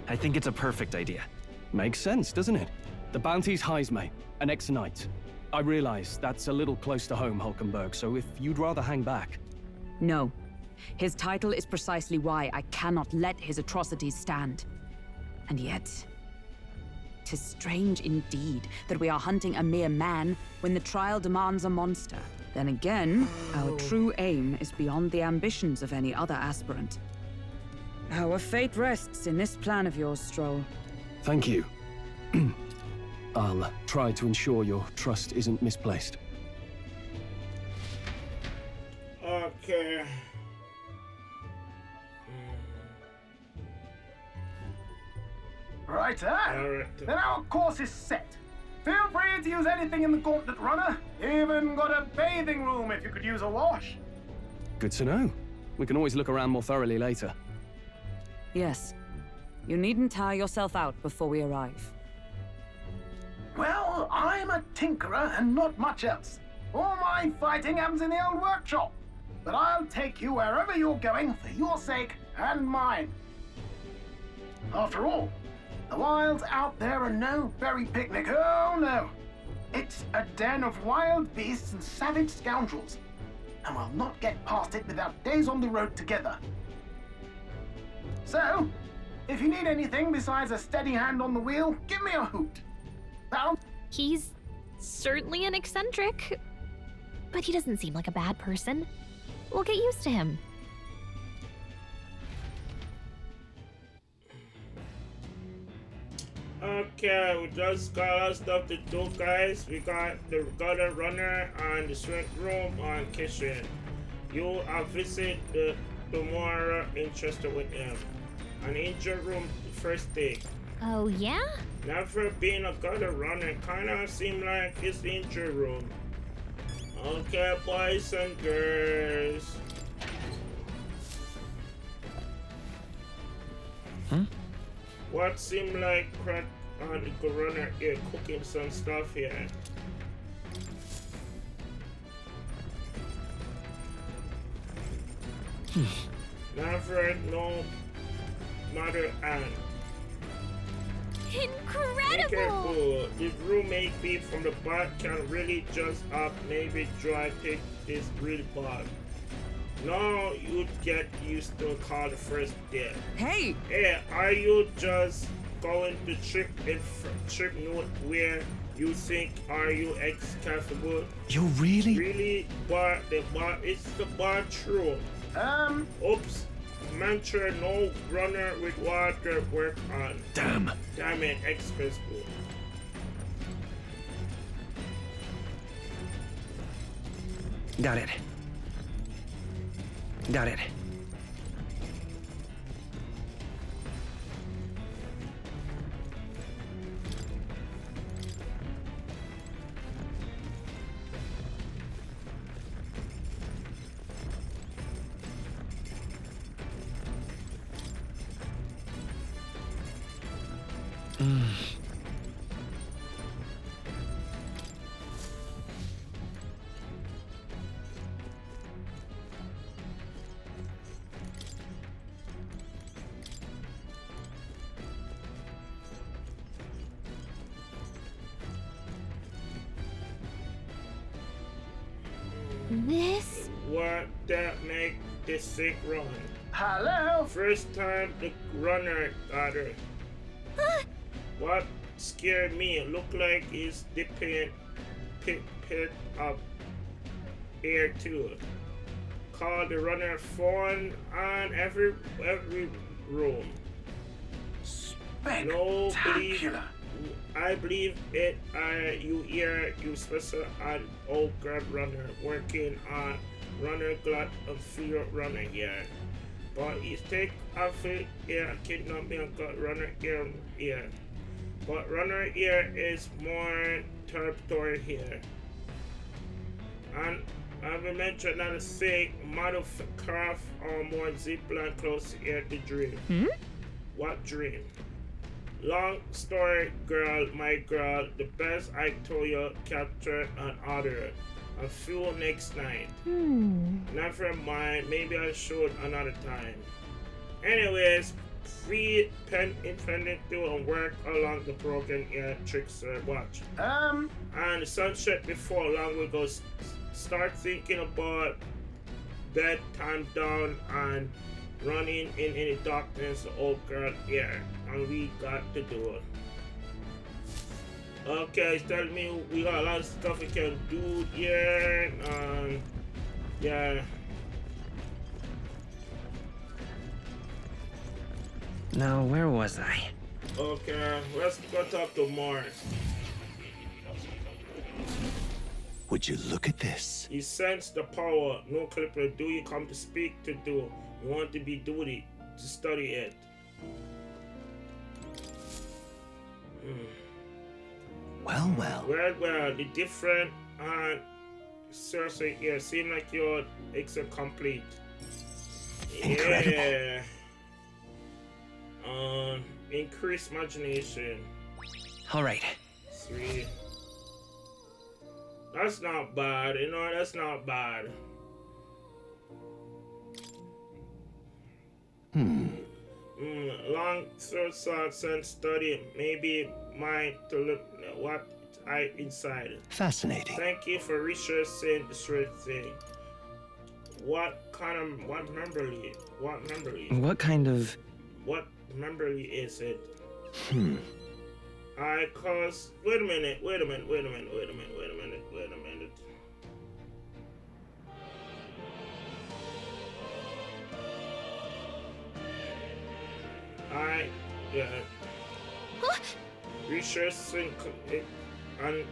[SPEAKER 7] I think it's a perfect idea.
[SPEAKER 2] Makes sense, doesn't it? The bounty's Heisme, an ex-knight. I realize that's a little close to home, Hulkenberg, so if you'd rather hang back...
[SPEAKER 5] No. His title is precisely why I cannot let his atrocities stand. And yet, 'tis strange indeed that we are hunting a mere man when the trial demands a monster. Then again, our true aim is beyond the ambitions of any other aspirant. Our fate rests in this plan of yours, Stroll.
[SPEAKER 2] Thank you. I'll try to ensure your trust isn't misplaced.
[SPEAKER 1] Okay.
[SPEAKER 15] Right, then our course is set. Feel free to use anything in the Gauntlet Runner. Even got a bathing room if you could use a wash.
[SPEAKER 2] Good to know. We can always look around more thoroughly later.
[SPEAKER 5] Yes. You needn't tire yourself out before we arrive.
[SPEAKER 15] Well, I'm a tinkerer and not much else. All my fighting happens in the old workshop. But I'll take you wherever you're going for your sake and mine. After all, the wilds out there are no berry picnic, oh no. It's a den of wild beasts and savage scoundrels. And we'll not get past it without days on the road together. So, if you need anything besides a steady hand on the wheel, give me a hoot.
[SPEAKER 4] He's certainly an eccentric, but he doesn't seem like a bad person. We'll get used to him.
[SPEAKER 1] Okay, we just got our stuff to do, guys. We got the gutter runner and the strength room and kitchen. You are visit the more interested with him. An injured room first thing.
[SPEAKER 4] Oh yeah?
[SPEAKER 1] Never been a gutter runner, kinda seem like it's the injured room. Okay, boys and girls. What seem like crack on the good runner here cooking some stuff here. Never no mother Anne.
[SPEAKER 4] Incredible!
[SPEAKER 1] This roommate beef from the bar can really just up maybe dry pick this really bad. No, you'd get used to call the first day.
[SPEAKER 5] Hey!
[SPEAKER 1] Hey, are you just going to trip note where you think are you ex-capable?
[SPEAKER 2] You really?
[SPEAKER 1] Really? But the bar, it's the bathroom. Oops. Mantra no runner with water work on.
[SPEAKER 2] Damn
[SPEAKER 1] it, express board.
[SPEAKER 7] Got it. Got it.
[SPEAKER 4] This?
[SPEAKER 1] What that make this sick run?
[SPEAKER 15] Hello?
[SPEAKER 1] First time the runner got her. What scared me? It looked like it's dipping pit up air too. Call the runner phone on every room. No, I believe it. You hear you special on old guard runner working on runner glad of fear runner here. But he take off it here, kidnap me and got runner here. But runner here is more territory here. And I will mention that a sick model craft or more zipline close here to dream. What dream? Long story, girl, my girl, the best I told you, capture and order. A few next night. Never mind, maybe I should another time. Anyways, free pen intended to and work along the broken air trickster watch. And sunset before long we go start thinking about bedtime down and running in any darkness old girl here. And we got to do it. Okay, it's telling me we got a lot of stuff we can do here. Yeah.
[SPEAKER 7] Now, where was I?
[SPEAKER 1] Okay, let's go talk to Mars.
[SPEAKER 3] Would you look at this?
[SPEAKER 1] You sense the power. No clipper. Do you come to speak to do? You want to be duty to study it.
[SPEAKER 3] Well, well.
[SPEAKER 1] Well, the different seriously, yeah, seem like you're complete.
[SPEAKER 3] Incredible.
[SPEAKER 1] Yeah. Increase imagination.
[SPEAKER 7] All right.
[SPEAKER 1] 3. That's not bad, you know, that's not bad. Long thoughts and study, maybe mind to look at what I inside.
[SPEAKER 3] Fascinating.
[SPEAKER 1] Thank you for researching this sort of thing. What memberly? What memberly is it? Wait a minute. Researching and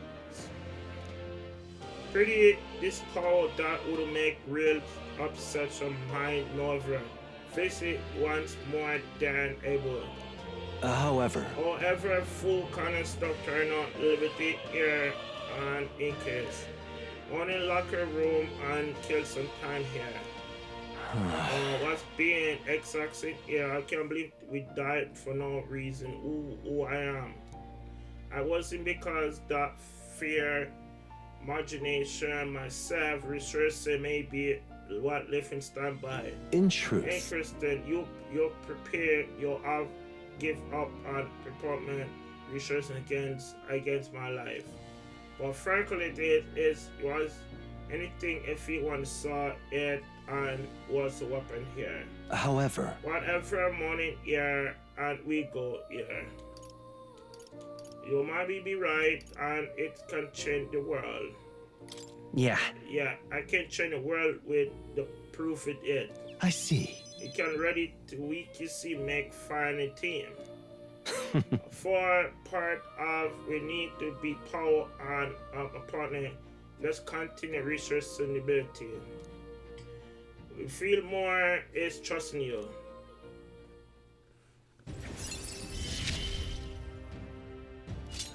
[SPEAKER 1] pretty this power that would make real upset some mind novel. Face it once more than able.
[SPEAKER 3] However,
[SPEAKER 1] full kind of stuff turn on liberty here and in case. Only locker room and kill some time here. What's being exacted here? I can't believe we died for no reason. Who I am. I wasn't because that fear, imagination, myself, researching maybe what living standby.
[SPEAKER 3] In truth.
[SPEAKER 1] Interesting. You prepare, you have give up on department researching against my life. But frankly it was anything if anyone saw it and was a weapon here.
[SPEAKER 3] However.
[SPEAKER 1] Whatever morning here and we go here. You might be right and it can change the world.
[SPEAKER 7] Yeah,
[SPEAKER 1] I can change the world with the proof it.
[SPEAKER 3] I see.
[SPEAKER 1] You can ready to see make fine team. For part of we need to be power and a partner. Let's continue researching ability. We feel more is trusting you.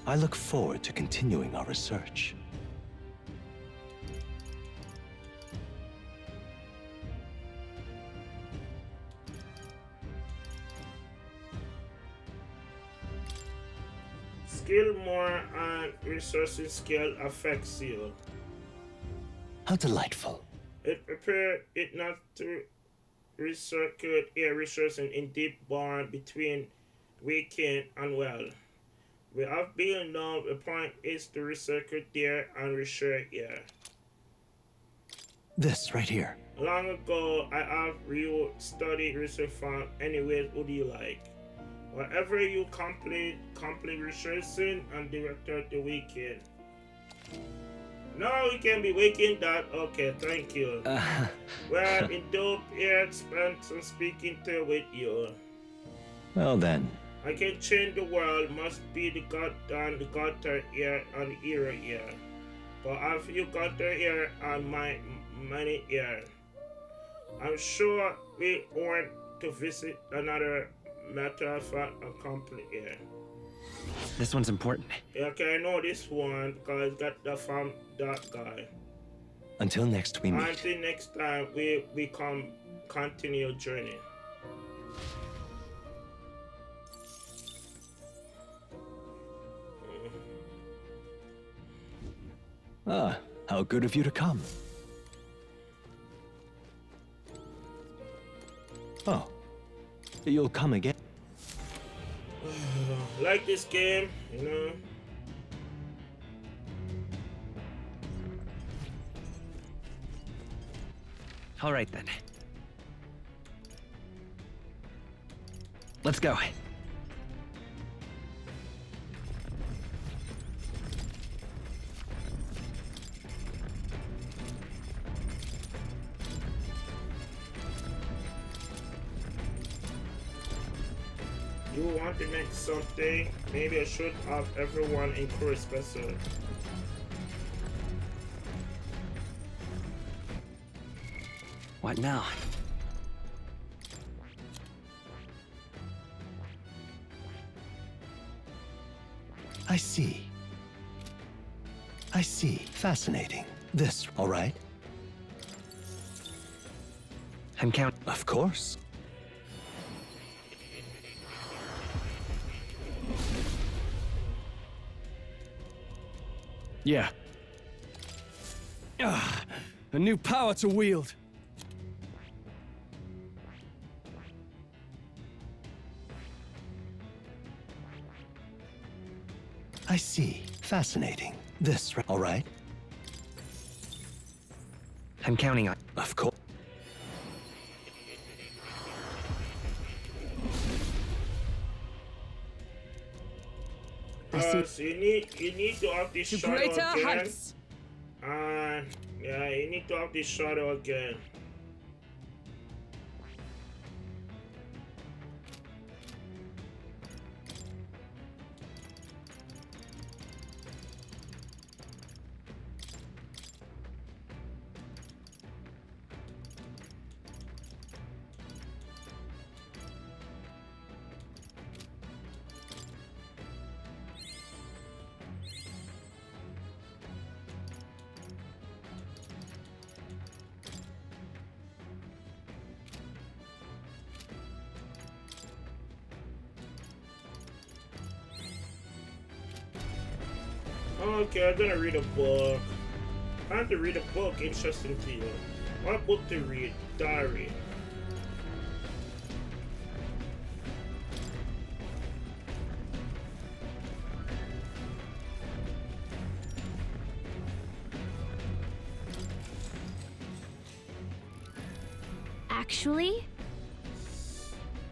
[SPEAKER 3] I look forward to continuing our research.
[SPEAKER 1] Skill more and researching skill affects you.
[SPEAKER 3] How delightful.
[SPEAKER 1] It prepare it not to recirculate air researching in deep bond between weekend and well. We have been known the point is to recirculate air and research air.
[SPEAKER 3] This right here.
[SPEAKER 1] Long ago, I have you studied research from anyways would you like. Whatever you complete research soon and director the weekend. No, you can be waking that. Okay, thank you. Well, in dope here, spent some speaking to with you.
[SPEAKER 3] Well then.
[SPEAKER 1] I can change the world, must be the god and the gutter here and the era here. But have you gutter here and my money here? I'm sure we want to visit another matter of fact company here.
[SPEAKER 7] This one's important.
[SPEAKER 1] Yeah, okay, I know this one because I got that from that guy.
[SPEAKER 3] Until next we meet.
[SPEAKER 1] Until next time, we come continue journey.
[SPEAKER 3] Ah, how good of you to come. Oh, you'll come again.
[SPEAKER 1] Like this game, you know.
[SPEAKER 7] All right then. Let's go.
[SPEAKER 1] You want to make something? Maybe I should have everyone encourage special.
[SPEAKER 7] What now?
[SPEAKER 3] I see. I see. Fascinating. This, all right?
[SPEAKER 7] I'm counting.
[SPEAKER 3] Of course.
[SPEAKER 2] Yeah. Ah, a new power to wield.
[SPEAKER 3] I see. Fascinating. This, all right?
[SPEAKER 7] I'm counting on.
[SPEAKER 3] Of course.
[SPEAKER 1] So you need to have this shadow
[SPEAKER 9] greater
[SPEAKER 1] again.
[SPEAKER 9] heights.
[SPEAKER 1] Yeah, you need to have this shadow again. Okay, I'm gonna read a book. I have to read a book, interesting to you. What book to read? Diary.
[SPEAKER 4] Actually?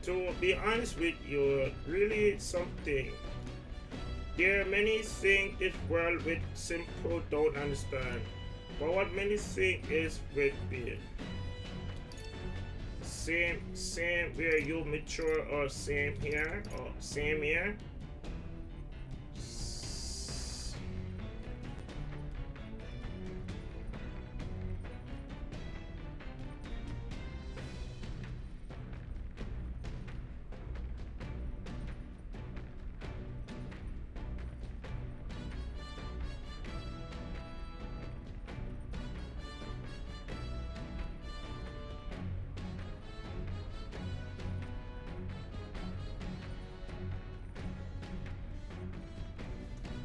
[SPEAKER 1] To be honest with you, really something. There are many things this world with simple don't understand. But what many think is with being. Same where you mature or same here or same here.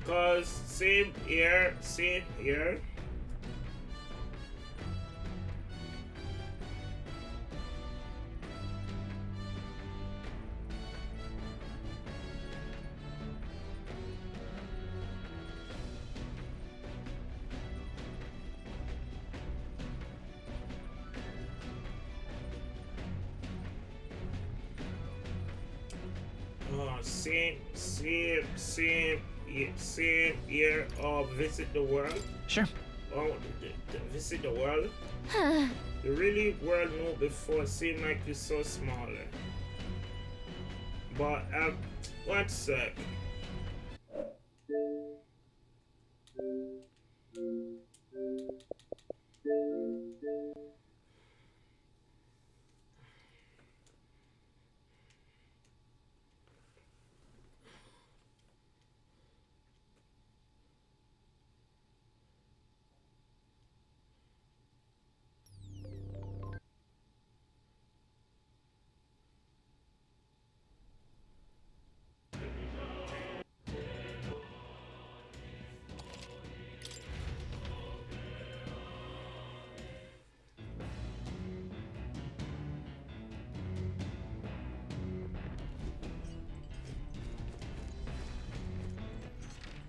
[SPEAKER 1] Cause same here. same year of Visit the World.
[SPEAKER 7] Sure.
[SPEAKER 1] Oh, Visit the World. The really world no before seemed like it's so smaller. But one sec.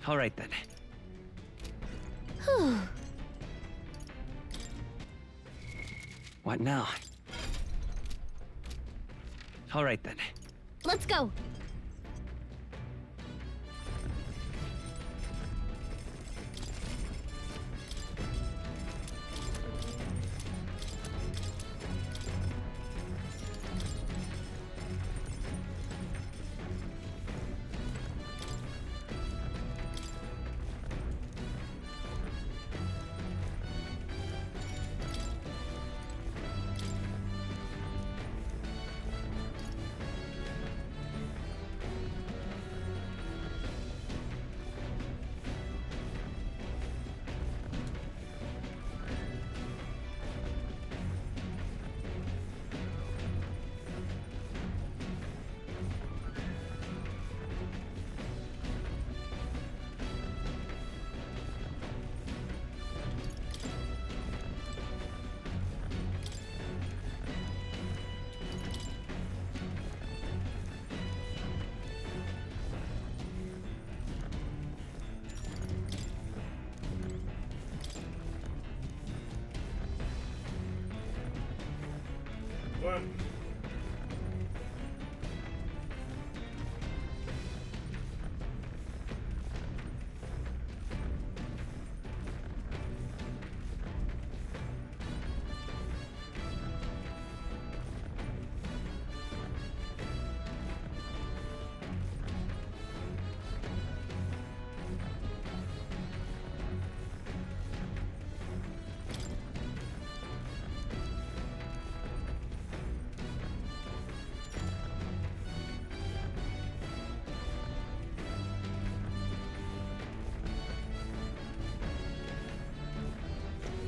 [SPEAKER 7] All right then. What now? All right then.
[SPEAKER 4] Let's go. What?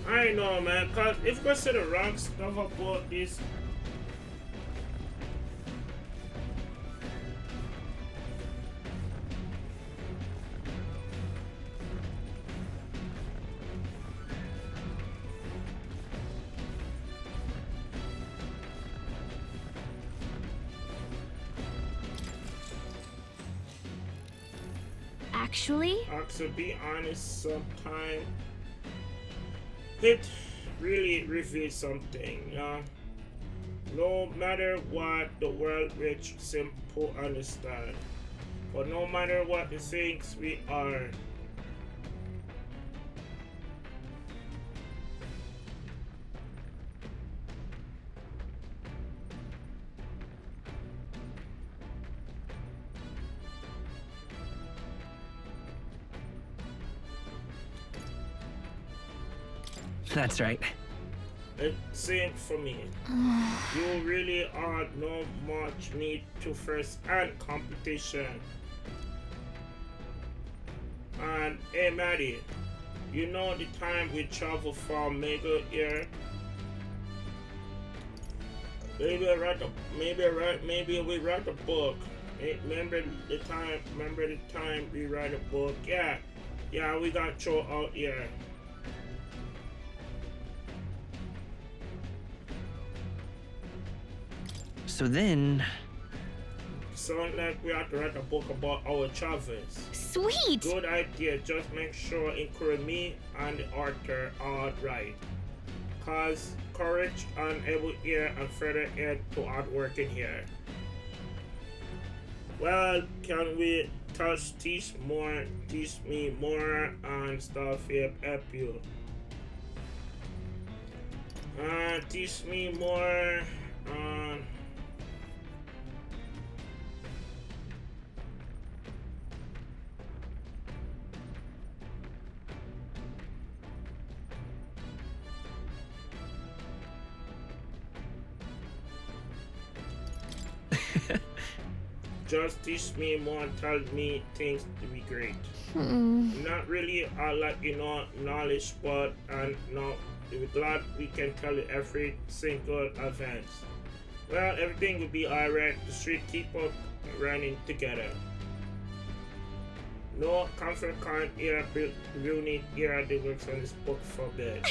[SPEAKER 4] I know, man, cause if you say the wrong stuff about this, Actually,
[SPEAKER 1] to be honest, sometimes it really reveals something. No matter what the world rich simple understand, but no matter what the things we are,
[SPEAKER 7] That's right.
[SPEAKER 1] it same for me. You really are no much need to first-hand competition. And hey Maddie, you know the time we travel from Mega here? Maybe we write a book. Remember the time we write a book? Yeah, we got show out here.
[SPEAKER 7] So then...
[SPEAKER 1] Sound like we have to write a book about our travels.
[SPEAKER 4] Sweet!
[SPEAKER 1] Good idea. Just make sure include me and the author are right. Cause courage and able ear and further aid to hard work in here. Well, can we teach me more and stuff here, help you. Teach me more on just teach me more and tell me things to be great. Not really a lot, knowledge, but now we're glad we can tell you every single event. Well, everything will be alright. The street keep up running together. No comfort can't hear ruining hear the works on this book forbid.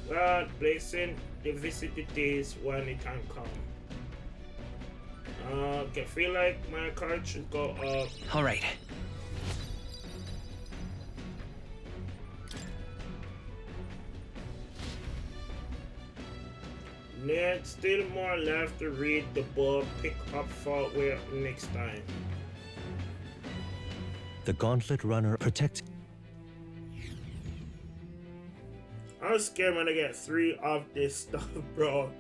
[SPEAKER 1] Well, blessing the visit the days when the time come. I feel like my card should go up.
[SPEAKER 7] All right.
[SPEAKER 1] There's still more left to read the book. Pick up for where next time.
[SPEAKER 3] The Gauntlet Runner protects.
[SPEAKER 1] I was scared when I get 3 of this stuff, bro.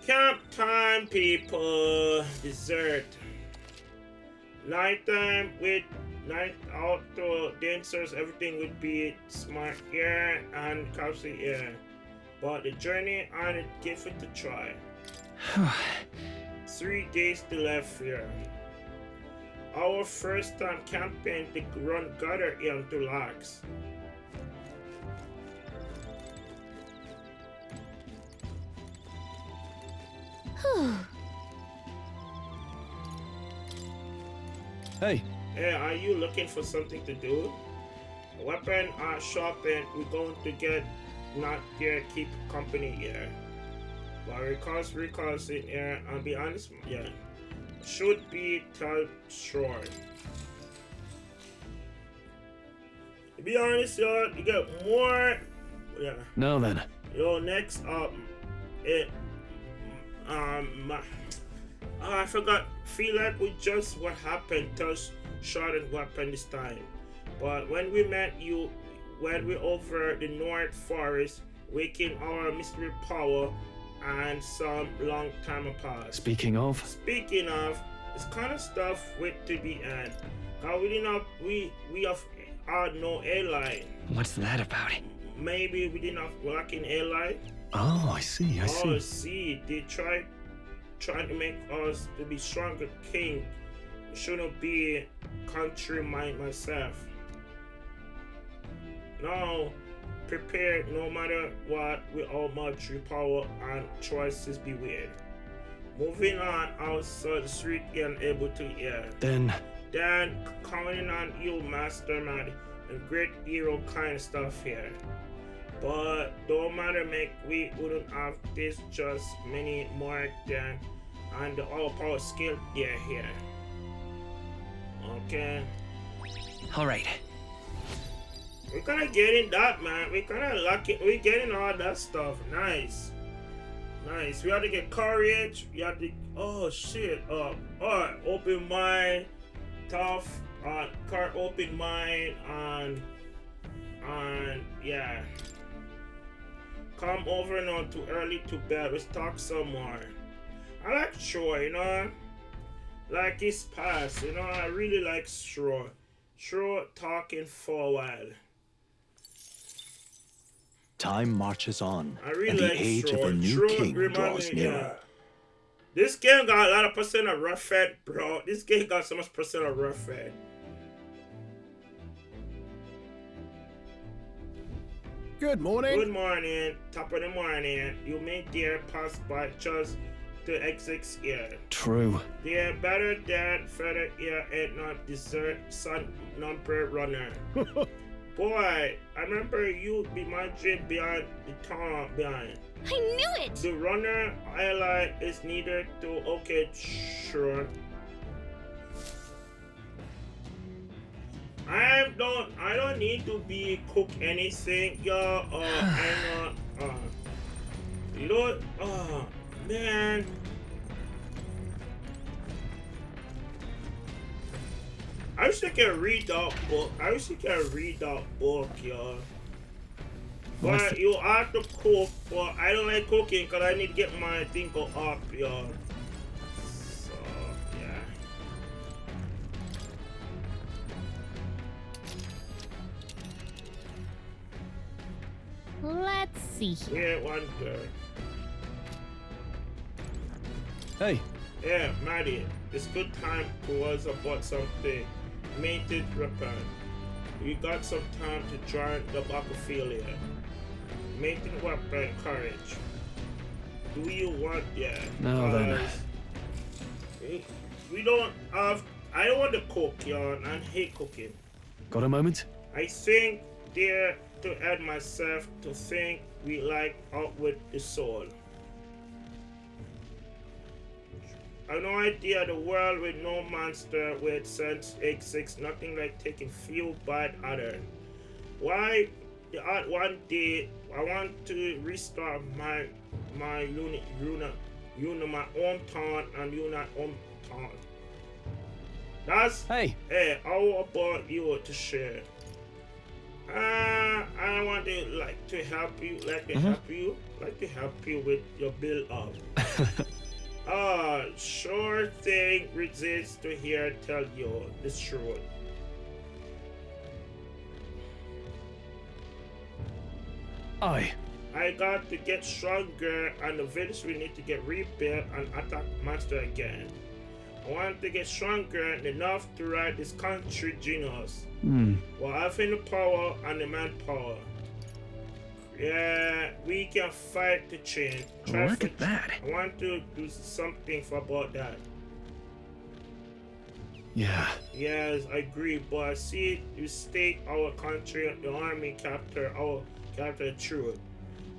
[SPEAKER 1] Camp time, people. Dessert. Nighttime with night outdoor dancers, everything would be smart here and cozy here. But the journey on it, give it a try. 3 days to left here. Our first time camping the run gather here to lax.
[SPEAKER 2] Hey.
[SPEAKER 1] Hey, are you looking for something to do? Weapon shopping, we're going to get not here, keep company here. But recalls in here, I'll be honest, yeah. Should be tell short. To be honest, y'all, you get more. Yeah.
[SPEAKER 2] Now then.
[SPEAKER 1] Yo, next up, I forgot. Feel like we just what happened. Touch short and weapon this time. But when we met you, when we over the North Forest, waking our mystery power and some long time apart.
[SPEAKER 2] Speaking of,
[SPEAKER 1] it's kind of stuff with to be end. How we have no airline.
[SPEAKER 7] What's that about?
[SPEAKER 1] Maybe we did not work in airline.
[SPEAKER 2] Oh, I see.
[SPEAKER 1] I see. They trying to make us to be stronger king. Shouldn't be country myself. Now, prepared no matter what, with all much power and choices be weird. Moving on outside the street and able to hear.
[SPEAKER 2] Then
[SPEAKER 1] counting on you, mastermind, and great hero kind of stuff here. But don't matter, we wouldn't have this just many more than and the all power skill here. Okay.
[SPEAKER 7] All right.
[SPEAKER 1] We're kind of getting that, man. We're kind of lucky. We're getting all that stuff. Nice. We have to get courage. You have to. Oh shit. Alright. Open mind. Tough. Open mind and yeah. Come over now. Too early to bed. Let's talk some more. I like Troy, like his past, I really like Troy talking for a while.
[SPEAKER 3] Time marches on,
[SPEAKER 1] I really
[SPEAKER 3] and the
[SPEAKER 1] like
[SPEAKER 3] age
[SPEAKER 1] Troy.
[SPEAKER 3] of a new king draws nearer.
[SPEAKER 1] Yeah. This game got a lot of percent of rough fed, bro. This game got so much percent of rough fed.
[SPEAKER 16] Good morning.
[SPEAKER 1] Good morning. Top of the morning. You may dare pass by just to exit here.
[SPEAKER 2] True.
[SPEAKER 1] They're better than further here and not desert sun number runner. Boy, I remember you be my dream behind the town behind.
[SPEAKER 4] I knew it!
[SPEAKER 1] The runner ally is needed to okay, sure. I don't need to be cook anything, y'all. I'm not Lord, oh man. wish I could read that book. I wish I could read that book, y'all. But you have to cook, but I don't like cooking because I need to get my thing go up, y'all. So, yeah.
[SPEAKER 4] Let's see here.
[SPEAKER 1] Yeah, one girl.
[SPEAKER 2] Hey.
[SPEAKER 1] Yeah, Maddie, it's good time to us about something. Mated weapon. We got some time to join the battlefield here. Mating weapon, courage. Do you want that?
[SPEAKER 2] Now then.
[SPEAKER 1] We don't have. I don't want to cook, y'all. I hate cooking.
[SPEAKER 2] Got a moment?
[SPEAKER 1] I think there to add myself to think we like out with the soul. I have no idea the world with no monster with sense exists, nothing like taking few bite other. Why the odd one day I want to restart my my my hometown and hometown. That's hey, how about you to share? I want to help you, like to help you with your build up. Sure thing. Resist to hear tell you the truth. I got to get stronger, and eventually need to get rebuilt and attack monster again. I want to get stronger enough to ride this country genius. While having the power and the manpower. Yeah, we can fight to change.
[SPEAKER 7] Look at that.
[SPEAKER 1] I want to do something about that.
[SPEAKER 2] Yeah.
[SPEAKER 1] Yes, I agree, but I see you state our country, the army capture our capture truth.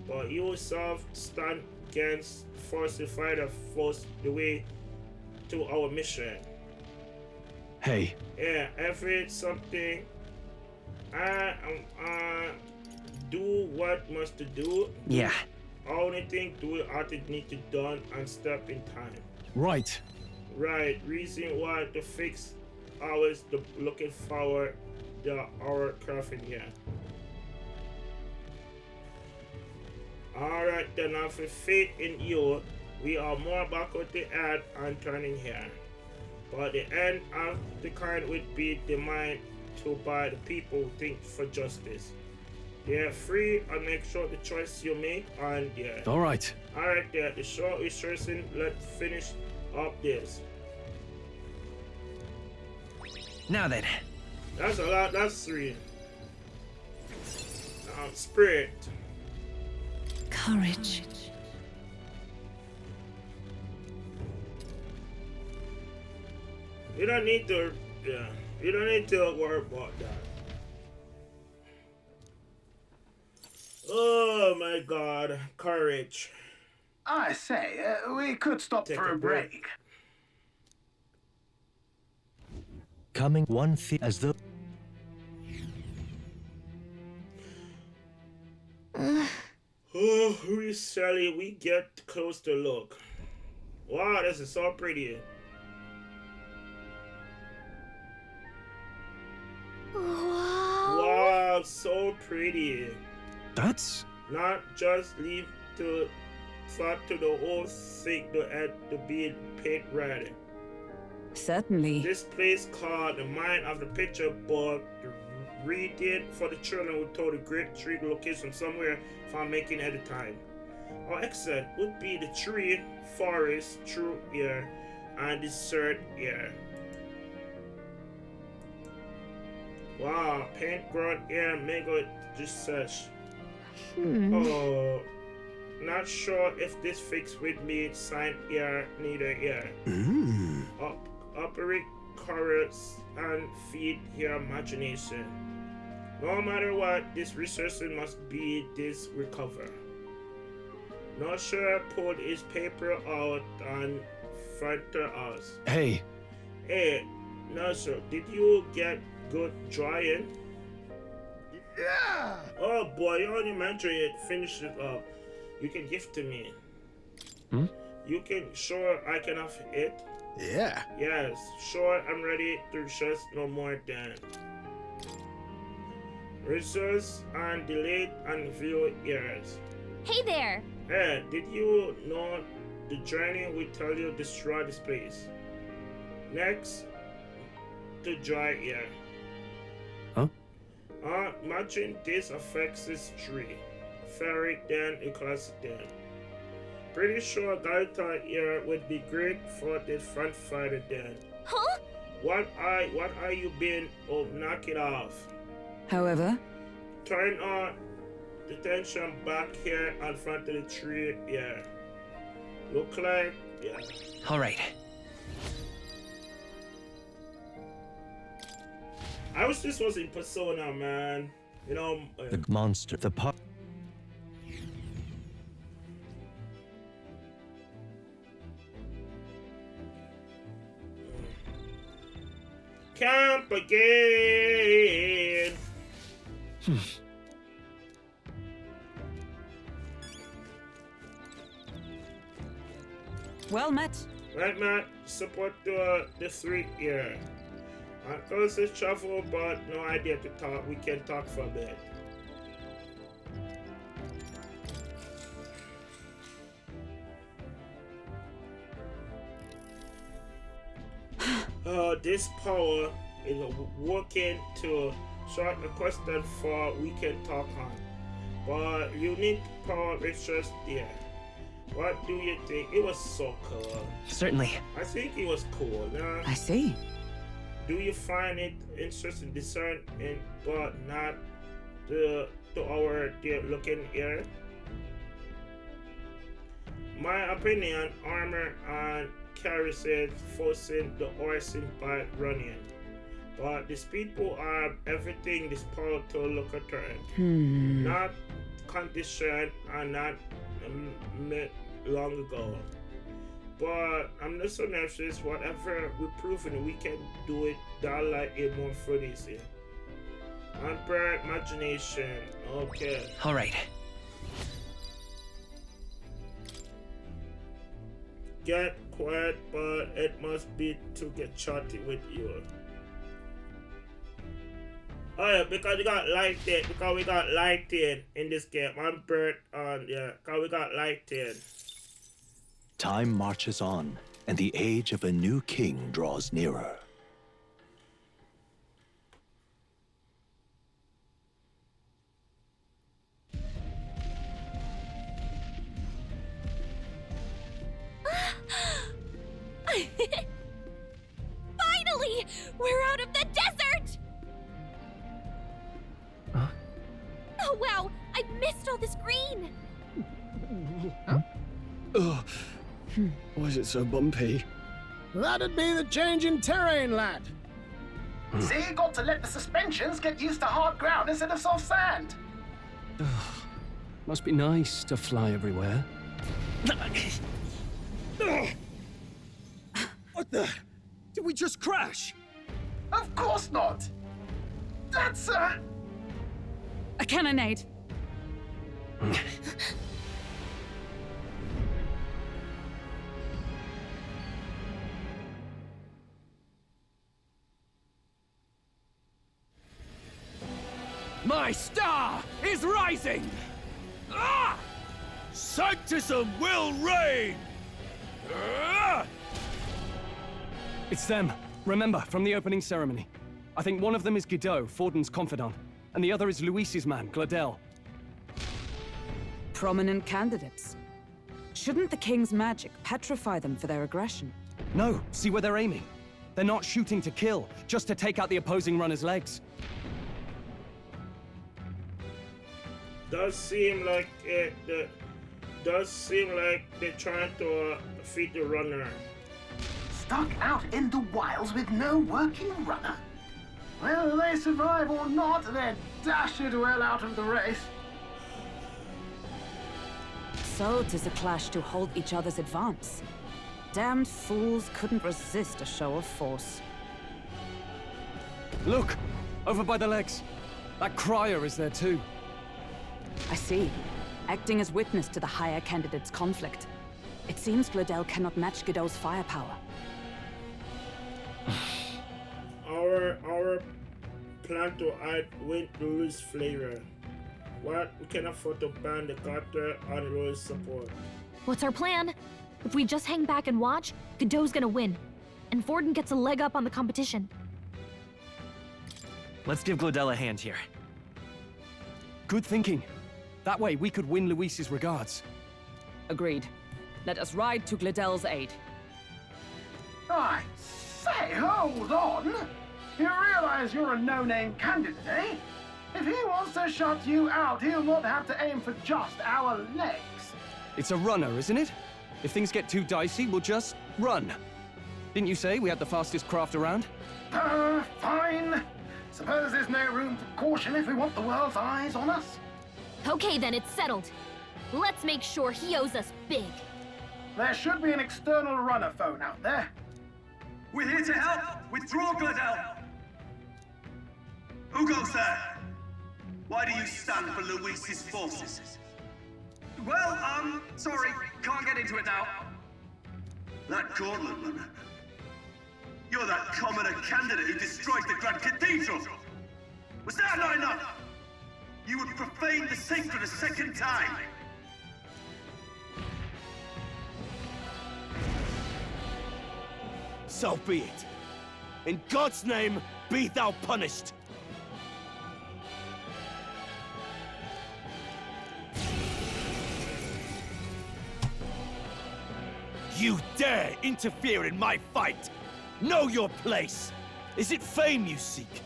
[SPEAKER 1] But you yourself stand against force to fight or force the way to our mission.
[SPEAKER 2] Hey.
[SPEAKER 1] Yeah, every something do what must to do.
[SPEAKER 7] Yeah.
[SPEAKER 1] Only thing do what it need to done and step in time.
[SPEAKER 2] Right.
[SPEAKER 1] Right. Reason why to fix always the looking forward our crafting here. Alright then, I have faith in you. We are more backward to add and turning here. But the end of the kind would be the mind to by the people who think for justice. They're free and make sure the choice you make and yeah.
[SPEAKER 2] Alright.
[SPEAKER 1] Alright there, the show is stressing. Let's finish up this.
[SPEAKER 7] Now then.
[SPEAKER 1] That's a lot, that's 3. Spirit.
[SPEAKER 14] Courage.
[SPEAKER 1] You don't need to, you don't need to worry about that. Oh my god, courage.
[SPEAKER 15] I say, we could stop for a break.
[SPEAKER 3] Coming one feet as though.
[SPEAKER 1] Oh, recently we get close to look. Wow, this is so pretty. Wow, so pretty.
[SPEAKER 2] That's
[SPEAKER 1] not just leave to thought to the whole thing to add to be paint red.
[SPEAKER 5] Certainly.
[SPEAKER 1] This place called the Mind of the Picture book. Read it for the children who told a great tree location somewhere for making at a time. Our exit would be the tree, forest, true air, and desert air. Wow, paint grown air, mega just search. Oh, not sure if this fits with me. Sign air, neither air. Operate chorus and feed your imagination. No matter what, this resource must be this recover. Not sure pulled his paper out and front to us.
[SPEAKER 2] Hey.
[SPEAKER 1] Hey, no sir, did you get good drawing?
[SPEAKER 16] Yeah!
[SPEAKER 1] Oh boy, you only mentioned it, finish it up. You can give to me. You can, sure I can have it.
[SPEAKER 16] Yeah.
[SPEAKER 1] Yes, sure, I'm ready to just no more then. Resource and delete and view errors.
[SPEAKER 4] Hey there!
[SPEAKER 1] Hey, did you know the journey will tell you destroy this place? Next, to dry air.
[SPEAKER 2] Huh?
[SPEAKER 1] Imagine this affects this tree. Ferry, then a classic then. Pretty sure Galta here would be great for the front fighter then.
[SPEAKER 4] Huh?
[SPEAKER 1] What are you being? Oh, knock it off.
[SPEAKER 5] However?
[SPEAKER 1] Turn on the tension back here in front of the tree, yeah. Look like, yeah.
[SPEAKER 7] All right.
[SPEAKER 1] I wish this was in Persona, man. You know,
[SPEAKER 3] The monster, the pup.
[SPEAKER 1] camp again.
[SPEAKER 5] Well met.
[SPEAKER 1] Right, Matt. Support the three here. Close this travel, but no idea to talk. We can talk for a bit. This power is working to short the question for we can talk on. But unique power is just there. What do you think? It was so cool.
[SPEAKER 7] Certainly.
[SPEAKER 1] I think it was cool. Now,
[SPEAKER 5] I see.
[SPEAKER 1] do you find it interesting, discern, but not to our dear looking ear? My opinion, armor and carries it, forcing the horse by running. But these people are everything this power to look at turn. Not condition and not long ago. But I'm not so nervous. Whatever we're proving, we can do it. That like it more for this year. Unpaired imagination. Okay.
[SPEAKER 7] All right.
[SPEAKER 1] Get quiet, but it must be to get chatty with you. Oh yeah, because we got lighting. Because we got lighting in this game. Unpaired on yeah. Because we got lighting.
[SPEAKER 3] Time marches on, and the age of a new king draws nearer.
[SPEAKER 4] Finally! We're out of the desert!
[SPEAKER 2] Huh?
[SPEAKER 4] Oh wow! I missed all this green!
[SPEAKER 2] Ugh. Why is it so bumpy?
[SPEAKER 16] That'd be the change in terrain, lad.
[SPEAKER 15] See, you got to let the suspensions get used to hard ground instead of soft sand.
[SPEAKER 2] Must be nice to fly everywhere.
[SPEAKER 13] What the? Did we just crash?
[SPEAKER 15] Of course not. That's
[SPEAKER 9] a cannonade.
[SPEAKER 8] My star is rising! Ah!
[SPEAKER 12] Sanctism will reign!
[SPEAKER 8] Ah!
[SPEAKER 2] It's them. Remember, from the opening ceremony. I think one of them is Guido, Forden's confidant, and the other is Luis's man, Gladel.
[SPEAKER 5] Prominent candidates. Shouldn't the king's magic petrify them for their aggression?
[SPEAKER 2] No, see where they're aiming. They're not shooting to kill, just to take out the opposing runner's legs.
[SPEAKER 1] Does seem like does seem like they're trying to feed the runner.
[SPEAKER 15] stuck out in the wilds with no working runner. Whether they survive or not, they're dashed well out of the race.
[SPEAKER 5] So 'tis a clash to hold each other's advance. Damned fools couldn't resist a show of force.
[SPEAKER 2] Look! Over by the legs. That crier is there too.
[SPEAKER 5] I see. Acting as witness to the higher candidate's conflict. It seems Gladel cannot match Godot's firepower.
[SPEAKER 1] plan to add Wind Louis flavor. What? We can afford to ban the Carter and Louis support.
[SPEAKER 4] What's our plan? If we just hang back and watch, Godot's gonna win. And Forden gets a leg up on the competition.
[SPEAKER 17] Let's give Glodell a hand here.
[SPEAKER 2] Good thinking. That way we could win Luis's regards.
[SPEAKER 5] Agreed. Let us ride to Glodell's aid.
[SPEAKER 15] I say, hold on! You realize you're a no-name candidate, eh? If he wants to shut you out, he'll not have to aim for just our legs.
[SPEAKER 2] It's a runner, isn't it? If things get too dicey, we'll just run. Didn't you say we had the fastest craft around?
[SPEAKER 15] Fine. Suppose there's no room for caution if we want the world's eyes on us.
[SPEAKER 4] Okay then, it's settled. Let's make sure he owes us big.
[SPEAKER 15] There should be an external runner phone out there.
[SPEAKER 18] We're here to help! Withdraw, Glodell! Who goes there? Why do you stand for Luis's forces? Well, sorry, can't get into it now. That Gauntlet runner. You're that commoner candidate who destroyed the Grand Cathedral! Was that not enough? You would profane the sacred a second time!
[SPEAKER 12] So be it. In God's name, be thou punished. You dare interfere in my fight! Know your place! Is it fame you seek?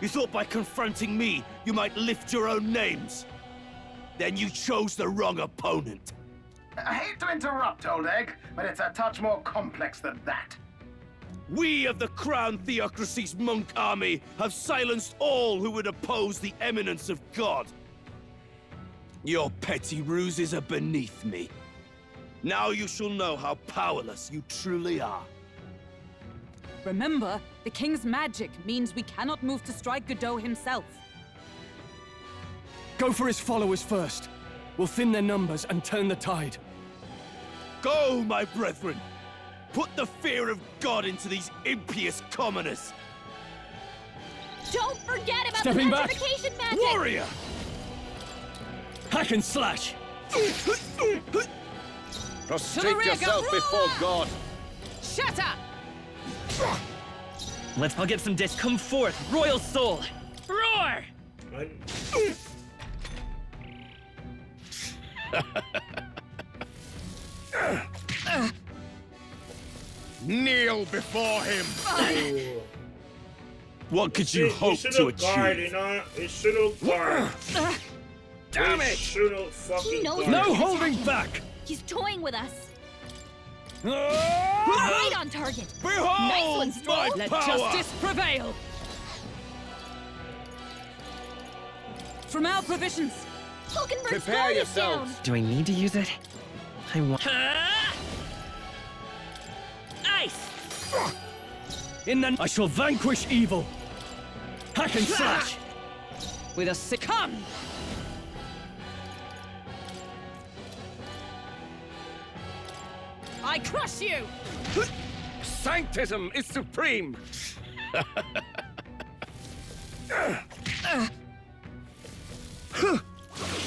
[SPEAKER 12] You thought by confronting me, you might lift your own names? Then you chose the wrong opponent.
[SPEAKER 15] I hate to interrupt, old egg, but it's a touch more complex than that.
[SPEAKER 12] We of the Crown Theocracy's monk army have silenced all who would oppose the eminence of God. Your petty ruses are beneath me. Now you shall know how powerless you truly are.
[SPEAKER 5] Remember, the king's magic means we cannot move to strike Godot himself.
[SPEAKER 2] Go for his followers first. We'll thin their numbers and turn the tide.
[SPEAKER 12] Go, my brethren! Put the fear of God into these impious commoners!
[SPEAKER 4] Don't forget about
[SPEAKER 2] Stepping
[SPEAKER 4] the
[SPEAKER 2] back.
[SPEAKER 4] petrification magic!
[SPEAKER 12] Warrior!
[SPEAKER 2] Hack and slash!
[SPEAKER 11] Prostrate yourself before God!
[SPEAKER 9] Shatter!
[SPEAKER 17] Let's all get some dish. Come forth, royal soul! Roar!
[SPEAKER 11] Kneel before him!
[SPEAKER 12] What could you hope to achieve?
[SPEAKER 1] It should've guard.
[SPEAKER 2] Damn it!
[SPEAKER 1] Should've fucking
[SPEAKER 4] He knows
[SPEAKER 1] guard.
[SPEAKER 2] No holding back!
[SPEAKER 4] He's toying with us.
[SPEAKER 2] Ah!
[SPEAKER 4] Right on target.
[SPEAKER 12] Behold
[SPEAKER 4] Nice one, Stroll.
[SPEAKER 12] my
[SPEAKER 9] Let
[SPEAKER 12] power!
[SPEAKER 9] justice prevail! From our provisions!
[SPEAKER 4] Hulkenberg's
[SPEAKER 11] Prepare
[SPEAKER 4] guard is
[SPEAKER 11] yourselves.
[SPEAKER 4] down.
[SPEAKER 17] Do I need to use it? I want... Ice!
[SPEAKER 2] I shall vanquish evil. Hack and slash!
[SPEAKER 9] With a sick... Come! I crush you!
[SPEAKER 13] Sanctism is supreme!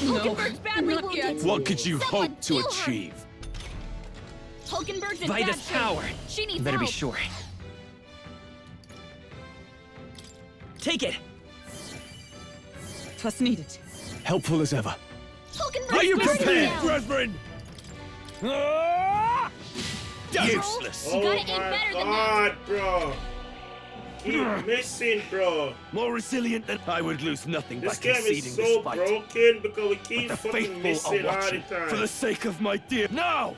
[SPEAKER 4] Hulkenberg's badly
[SPEAKER 9] not yet.
[SPEAKER 4] wounded.
[SPEAKER 12] What could you
[SPEAKER 4] Someone
[SPEAKER 12] hope to
[SPEAKER 4] heal her.
[SPEAKER 12] achieve?
[SPEAKER 4] Hulkenberg's in
[SPEAKER 17] By
[SPEAKER 4] bad
[SPEAKER 17] this
[SPEAKER 4] shape.
[SPEAKER 17] power,
[SPEAKER 4] She needs
[SPEAKER 17] better
[SPEAKER 4] help.
[SPEAKER 17] be sure. Take it!
[SPEAKER 5] 'Twas needed.
[SPEAKER 2] Helpful as ever.
[SPEAKER 4] Hulkenberg's
[SPEAKER 12] Are you
[SPEAKER 4] guard is
[SPEAKER 12] prepared,
[SPEAKER 4] down.
[SPEAKER 12] brethren?
[SPEAKER 2] Ah!
[SPEAKER 12] Useless!
[SPEAKER 4] You
[SPEAKER 1] Oh
[SPEAKER 4] gotta aim
[SPEAKER 1] my
[SPEAKER 4] better than
[SPEAKER 1] god, bro. Keep missing, bro.
[SPEAKER 12] More resilient than I would lose nothing
[SPEAKER 1] This
[SPEAKER 12] by
[SPEAKER 1] game
[SPEAKER 12] conceding
[SPEAKER 1] is
[SPEAKER 12] this
[SPEAKER 1] so
[SPEAKER 12] fight.
[SPEAKER 1] broken because we keep
[SPEAKER 12] The
[SPEAKER 1] fucking
[SPEAKER 12] faithful
[SPEAKER 1] missing
[SPEAKER 12] are
[SPEAKER 1] all the
[SPEAKER 12] watching
[SPEAKER 1] time.
[SPEAKER 12] for the sake of my dear. Now,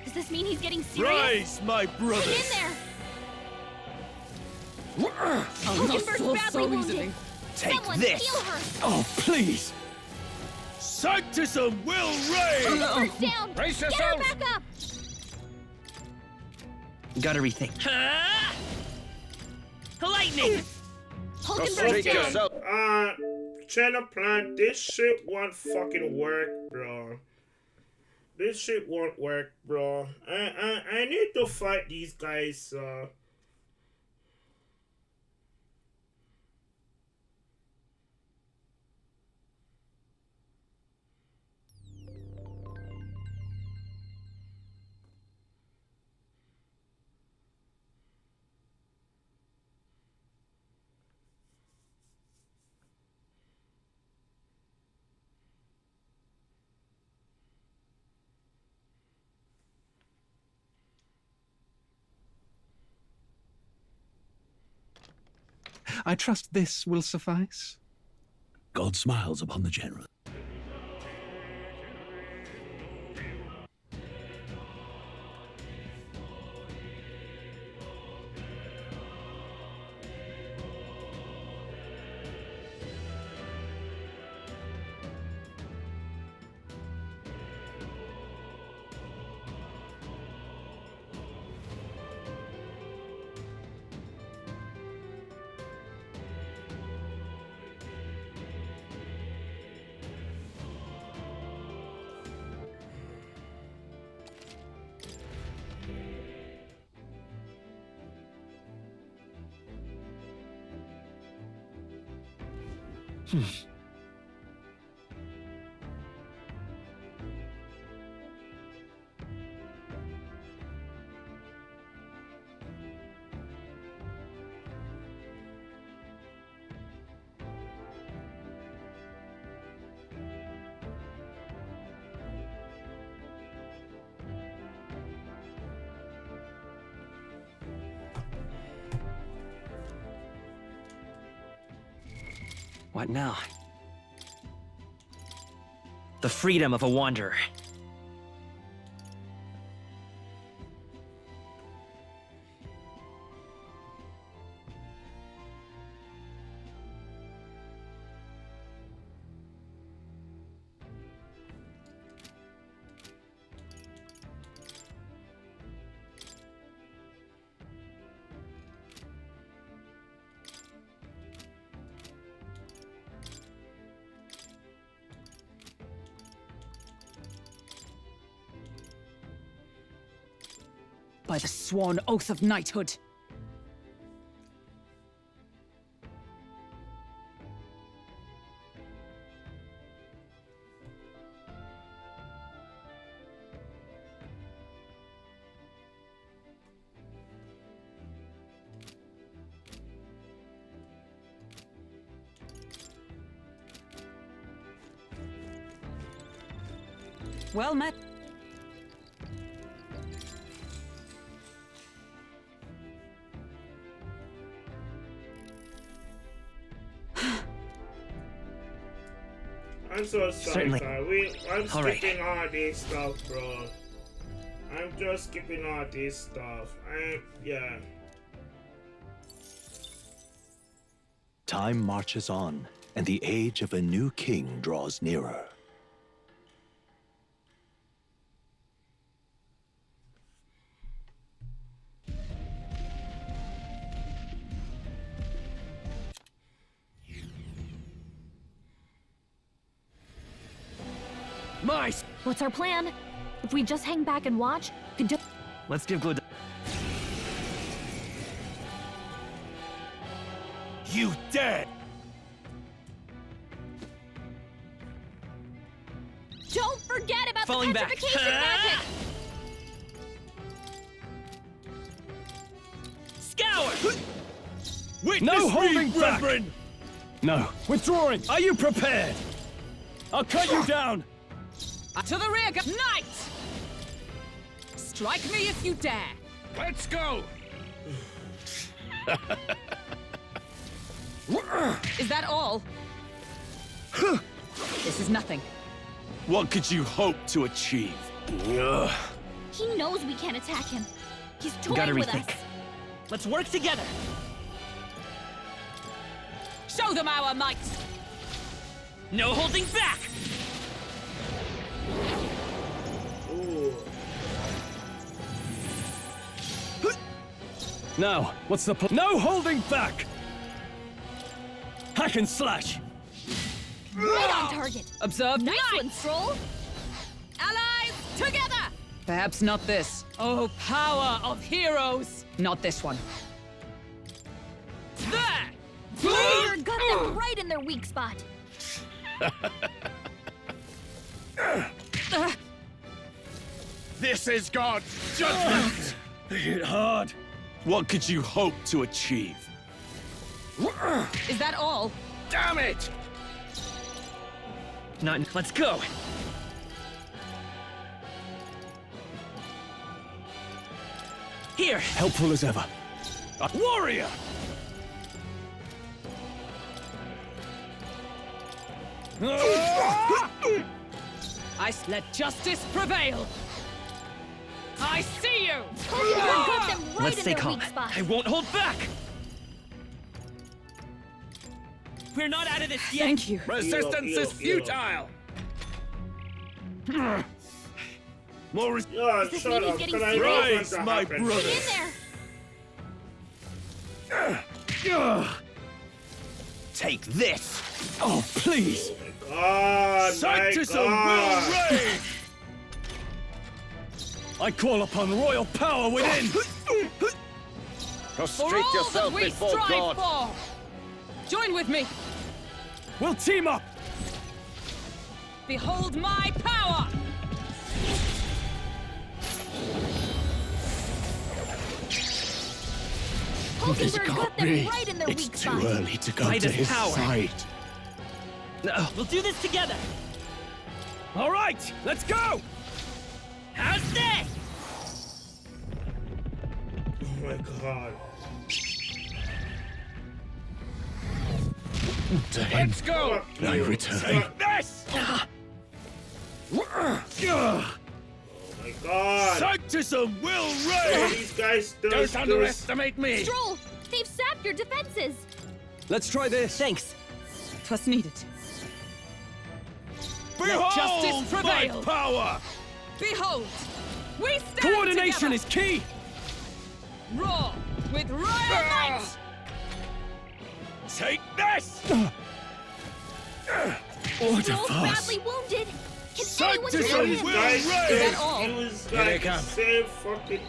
[SPEAKER 4] Does this mean he's getting serious?
[SPEAKER 12] rise, my
[SPEAKER 4] Hang in
[SPEAKER 12] brothers!
[SPEAKER 4] there.
[SPEAKER 9] I'll not
[SPEAKER 4] Hulkenberg's
[SPEAKER 9] fall
[SPEAKER 4] badly
[SPEAKER 9] so
[SPEAKER 4] wounded.
[SPEAKER 9] easily.
[SPEAKER 12] Take
[SPEAKER 4] Someone
[SPEAKER 12] this!
[SPEAKER 4] heal her.
[SPEAKER 2] Oh, please!
[SPEAKER 12] Sanctism will reign!
[SPEAKER 4] Hulkenberg's down.
[SPEAKER 13] Brace
[SPEAKER 4] Get her
[SPEAKER 13] yourselves.
[SPEAKER 4] back up.
[SPEAKER 17] Gotta rethink. Lightning!
[SPEAKER 4] Hulkenberg's
[SPEAKER 11] Prostrate
[SPEAKER 4] down.
[SPEAKER 11] yourself!
[SPEAKER 1] Trying to plan this shit won't fucking work, bro. This shit won't work, bro. I need to fight these guys.
[SPEAKER 2] I trust this will suffice.
[SPEAKER 3] God smiles upon the generous.
[SPEAKER 17] What now? The freedom of a wanderer.
[SPEAKER 9] By the sworn oath of knighthood. Well met.
[SPEAKER 1] I'm so sorry,
[SPEAKER 17] Certainly.
[SPEAKER 1] I'm
[SPEAKER 17] All right.
[SPEAKER 1] skipping all this stuff, bro. I'm just skipping all this stuff. Yeah.
[SPEAKER 3] Time marches on, and the age of a new king draws nearer.
[SPEAKER 17] Mice!
[SPEAKER 4] What's our plan? If we just hang back and watch, could do.
[SPEAKER 17] Let's give Glod.
[SPEAKER 12] You dead!
[SPEAKER 4] Don't forget about
[SPEAKER 17] Falling
[SPEAKER 4] the
[SPEAKER 17] back.
[SPEAKER 4] petrification magic!
[SPEAKER 17] Scour!
[SPEAKER 8] Witness
[SPEAKER 2] No
[SPEAKER 8] me,
[SPEAKER 2] holding back!
[SPEAKER 8] brethren!
[SPEAKER 2] No.
[SPEAKER 8] Withdrawing! Are you prepared? I'll cut you down!
[SPEAKER 9] To the rear, knight! Strike me if you dare.
[SPEAKER 8] Let's go!
[SPEAKER 9] Is that all? This is nothing.
[SPEAKER 12] What could you hope to achieve?
[SPEAKER 4] He knows we can't attack him. He's
[SPEAKER 17] We gotta
[SPEAKER 4] toying with
[SPEAKER 17] rethink.
[SPEAKER 4] us.
[SPEAKER 17] Let's work together!
[SPEAKER 9] Show them our might!
[SPEAKER 17] No holding back!
[SPEAKER 1] Ooh.
[SPEAKER 8] Now, what's the plan? No holding back! Hack and slash!
[SPEAKER 4] Right on target.
[SPEAKER 9] Observe
[SPEAKER 4] Nice
[SPEAKER 9] knight!
[SPEAKER 4] one, Stroll.
[SPEAKER 9] Allies, together! Perhaps not this. Oh, power of heroes! Not this one. There!
[SPEAKER 4] Warrior got them right in their weak spot.
[SPEAKER 12] This is God's judgment!
[SPEAKER 8] They hit hard.
[SPEAKER 12] What could you hope to achieve?
[SPEAKER 9] Is that all?
[SPEAKER 8] Damn it!
[SPEAKER 17] Not. Let's go! Here!
[SPEAKER 8] Helpful as ever. A warrior!
[SPEAKER 9] Let justice prevail. I see you.
[SPEAKER 4] Got them right
[SPEAKER 17] Let's
[SPEAKER 4] in
[SPEAKER 17] stay
[SPEAKER 4] their
[SPEAKER 17] calm.
[SPEAKER 4] weak spot.
[SPEAKER 17] I won't hold back. We're not out of this yet.
[SPEAKER 9] Thank you.
[SPEAKER 8] Resistance is futile.
[SPEAKER 12] More
[SPEAKER 1] Yeah,
[SPEAKER 4] this
[SPEAKER 1] shut
[SPEAKER 4] mean he's
[SPEAKER 1] up.
[SPEAKER 4] getting
[SPEAKER 1] Can I
[SPEAKER 4] serious?
[SPEAKER 1] know
[SPEAKER 12] Rise,
[SPEAKER 1] what
[SPEAKER 12] my
[SPEAKER 1] happened?
[SPEAKER 12] brother.
[SPEAKER 4] Get in there.
[SPEAKER 12] Take this.
[SPEAKER 3] Oh, please.
[SPEAKER 1] God,
[SPEAKER 12] Sanctism
[SPEAKER 1] my
[SPEAKER 12] will
[SPEAKER 1] God.
[SPEAKER 12] reign.
[SPEAKER 3] I call upon royal power within.
[SPEAKER 9] For
[SPEAKER 8] Prostrate
[SPEAKER 9] all
[SPEAKER 8] yourself
[SPEAKER 9] that we
[SPEAKER 8] before
[SPEAKER 9] strive
[SPEAKER 8] God.
[SPEAKER 9] for. Join with me.
[SPEAKER 3] We'll team up.
[SPEAKER 9] Behold my power.
[SPEAKER 4] Hulkenberg got them right in their
[SPEAKER 3] It's
[SPEAKER 4] weak
[SPEAKER 3] too
[SPEAKER 4] spot.
[SPEAKER 3] early to go
[SPEAKER 17] By
[SPEAKER 3] to
[SPEAKER 17] this
[SPEAKER 3] his
[SPEAKER 17] power.
[SPEAKER 3] side.
[SPEAKER 17] No, we'll do this together.
[SPEAKER 8] All right, let's go.
[SPEAKER 17] How's this?
[SPEAKER 1] Oh my God.
[SPEAKER 3] To him,
[SPEAKER 8] Let's go.
[SPEAKER 1] Fuck
[SPEAKER 3] I
[SPEAKER 1] you.
[SPEAKER 3] return.
[SPEAKER 1] Fuck-
[SPEAKER 8] This.
[SPEAKER 1] Oh my God.
[SPEAKER 12] Sanctism will
[SPEAKER 1] What are
[SPEAKER 12] reign.
[SPEAKER 1] these guys doing?
[SPEAKER 8] Don't underestimate me.
[SPEAKER 4] Stroll, they've sapped your defenses.
[SPEAKER 2] Let's try this.
[SPEAKER 17] Thanks.
[SPEAKER 9] 'Twas needed.
[SPEAKER 12] Behold
[SPEAKER 9] justice
[SPEAKER 12] my
[SPEAKER 9] prevail.
[SPEAKER 12] power.
[SPEAKER 9] Behold, we stand
[SPEAKER 2] Coordination
[SPEAKER 9] together.
[SPEAKER 2] is key.
[SPEAKER 9] Raw with royal might.
[SPEAKER 12] Take this.
[SPEAKER 3] Order
[SPEAKER 4] Stroll's
[SPEAKER 3] fast.
[SPEAKER 4] badly wounded. Can anyone heal
[SPEAKER 12] Sanctism
[SPEAKER 4] him?
[SPEAKER 12] will
[SPEAKER 1] Guys,
[SPEAKER 12] reign.
[SPEAKER 9] that all?
[SPEAKER 1] use
[SPEAKER 8] Here they
[SPEAKER 1] like the
[SPEAKER 8] come.
[SPEAKER 1] same fucking.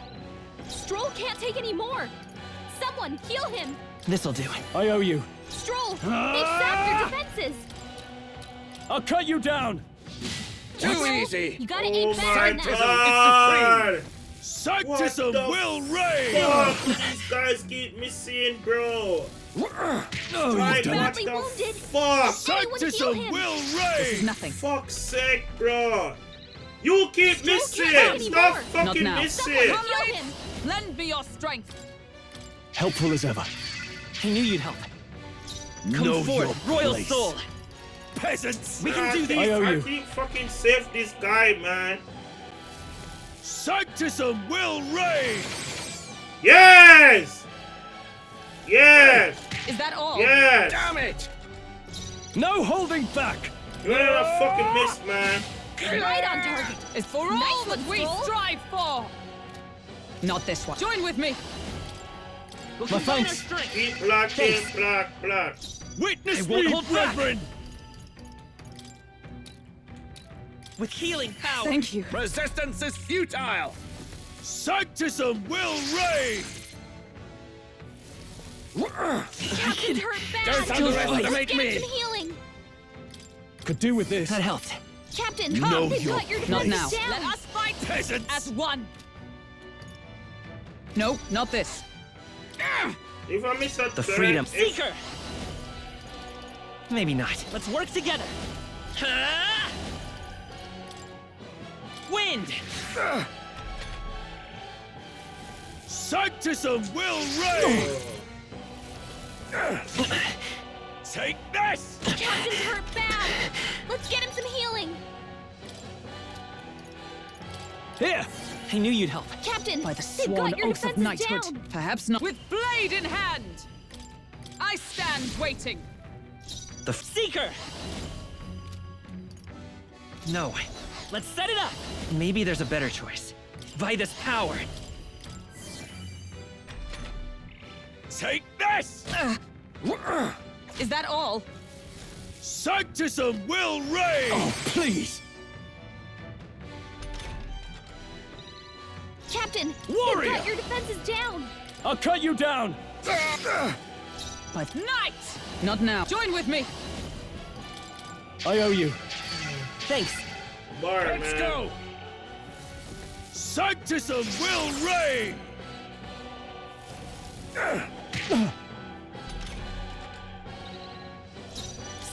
[SPEAKER 4] Stroll can't take any more. Someone heal him.
[SPEAKER 17] This'll do.
[SPEAKER 2] I owe you.
[SPEAKER 4] Stroll, they've sapped your defenses.
[SPEAKER 2] I'll cut you down.
[SPEAKER 8] Too
[SPEAKER 4] Stroll,
[SPEAKER 8] easy.
[SPEAKER 4] You gotta
[SPEAKER 1] Oh
[SPEAKER 4] aim better
[SPEAKER 1] my
[SPEAKER 4] than that.
[SPEAKER 1] God.
[SPEAKER 12] Sanctism
[SPEAKER 1] What the
[SPEAKER 12] will reign.
[SPEAKER 1] Fuck, these guys keep missing, bro.
[SPEAKER 3] No,
[SPEAKER 1] Like,
[SPEAKER 3] you've done
[SPEAKER 1] what
[SPEAKER 3] it.
[SPEAKER 1] the
[SPEAKER 4] wounded.
[SPEAKER 1] fuck?
[SPEAKER 4] Anyone heal
[SPEAKER 12] Sanctism
[SPEAKER 4] him.
[SPEAKER 12] will
[SPEAKER 9] This is
[SPEAKER 12] reign.
[SPEAKER 9] nothing.
[SPEAKER 1] Fuck's sake, bro. You keep
[SPEAKER 4] Stroll
[SPEAKER 1] missing.
[SPEAKER 4] can't take
[SPEAKER 1] Stop
[SPEAKER 4] any
[SPEAKER 9] Not
[SPEAKER 1] fucking
[SPEAKER 9] now.
[SPEAKER 1] missing.
[SPEAKER 4] Someone heal
[SPEAKER 9] Comrades,
[SPEAKER 4] him.
[SPEAKER 9] lend me your strength.
[SPEAKER 2] Helpful as ever.
[SPEAKER 17] I knew you'd help. Come
[SPEAKER 3] Know
[SPEAKER 17] forth,
[SPEAKER 3] your
[SPEAKER 17] Royal
[SPEAKER 3] place.
[SPEAKER 17] Soul.
[SPEAKER 12] Peasants.
[SPEAKER 17] We can do this.
[SPEAKER 2] I owe you.
[SPEAKER 1] keep fucking save this guy, man.
[SPEAKER 12] Sanctism will reign.
[SPEAKER 1] Yes! Yes!
[SPEAKER 9] Is that all?
[SPEAKER 1] Yes!
[SPEAKER 8] Damn it.
[SPEAKER 2] No holding back.
[SPEAKER 1] You're a fucking miss, man.
[SPEAKER 4] Right on target.
[SPEAKER 9] Is for
[SPEAKER 4] Nice
[SPEAKER 9] all that
[SPEAKER 4] one,
[SPEAKER 9] we
[SPEAKER 4] Stroll.
[SPEAKER 9] strive for. Not this one. Join with me.
[SPEAKER 17] We'll
[SPEAKER 2] My
[SPEAKER 17] combine our
[SPEAKER 2] thanks.
[SPEAKER 17] strength.
[SPEAKER 1] Keep blocking,
[SPEAKER 17] Thanks.
[SPEAKER 1] block.
[SPEAKER 12] Witness
[SPEAKER 17] I won't
[SPEAKER 12] me,
[SPEAKER 17] hold back.
[SPEAKER 12] brethren.
[SPEAKER 17] With healing power.
[SPEAKER 9] Thank you.
[SPEAKER 8] Resistance is futile.
[SPEAKER 12] Sanctism will reign.
[SPEAKER 4] Captain's hurt bad.
[SPEAKER 8] Don't
[SPEAKER 4] Let's
[SPEAKER 8] underestimate
[SPEAKER 4] get
[SPEAKER 8] me.
[SPEAKER 4] him some healing.
[SPEAKER 2] Could do with this.
[SPEAKER 17] That helped.
[SPEAKER 4] Captain,
[SPEAKER 12] Know
[SPEAKER 4] they've
[SPEAKER 12] your
[SPEAKER 4] got your
[SPEAKER 9] Not
[SPEAKER 4] defenses
[SPEAKER 9] now.
[SPEAKER 4] down.
[SPEAKER 9] Let us fight
[SPEAKER 12] Peasants.
[SPEAKER 9] as one. No, not this.
[SPEAKER 1] If I miss a
[SPEAKER 17] The
[SPEAKER 1] turn,
[SPEAKER 17] Freedom
[SPEAKER 1] if-
[SPEAKER 17] Seeker. Maybe not. Let's work together. Ha! Wind.
[SPEAKER 12] Sanctism will reign. Take this.
[SPEAKER 4] Captain's hurt bad. Let's get him some healing.
[SPEAKER 2] Here.
[SPEAKER 17] I knew you'd help.
[SPEAKER 4] Captain,
[SPEAKER 9] By the
[SPEAKER 4] they've
[SPEAKER 9] sworn
[SPEAKER 4] got your
[SPEAKER 9] oath of
[SPEAKER 4] defenses
[SPEAKER 9] knighthood.
[SPEAKER 4] down.
[SPEAKER 9] Perhaps not. With blade in hand. I stand waiting.
[SPEAKER 17] The Seeker. No. Let's set it up. Maybe there's a better choice. By this power.
[SPEAKER 12] Take this.
[SPEAKER 9] Is that all?
[SPEAKER 12] Sanctism will reign.
[SPEAKER 3] Oh, please.
[SPEAKER 4] Captain,
[SPEAKER 12] Warrior.
[SPEAKER 4] they've got your defenses down.
[SPEAKER 2] I'll cut you down.
[SPEAKER 9] But knight. Not now. Join with me.
[SPEAKER 2] I owe you.
[SPEAKER 17] Thanks.
[SPEAKER 1] Bar,
[SPEAKER 8] Let's
[SPEAKER 1] man.
[SPEAKER 8] go.
[SPEAKER 12] Sanctism will reign.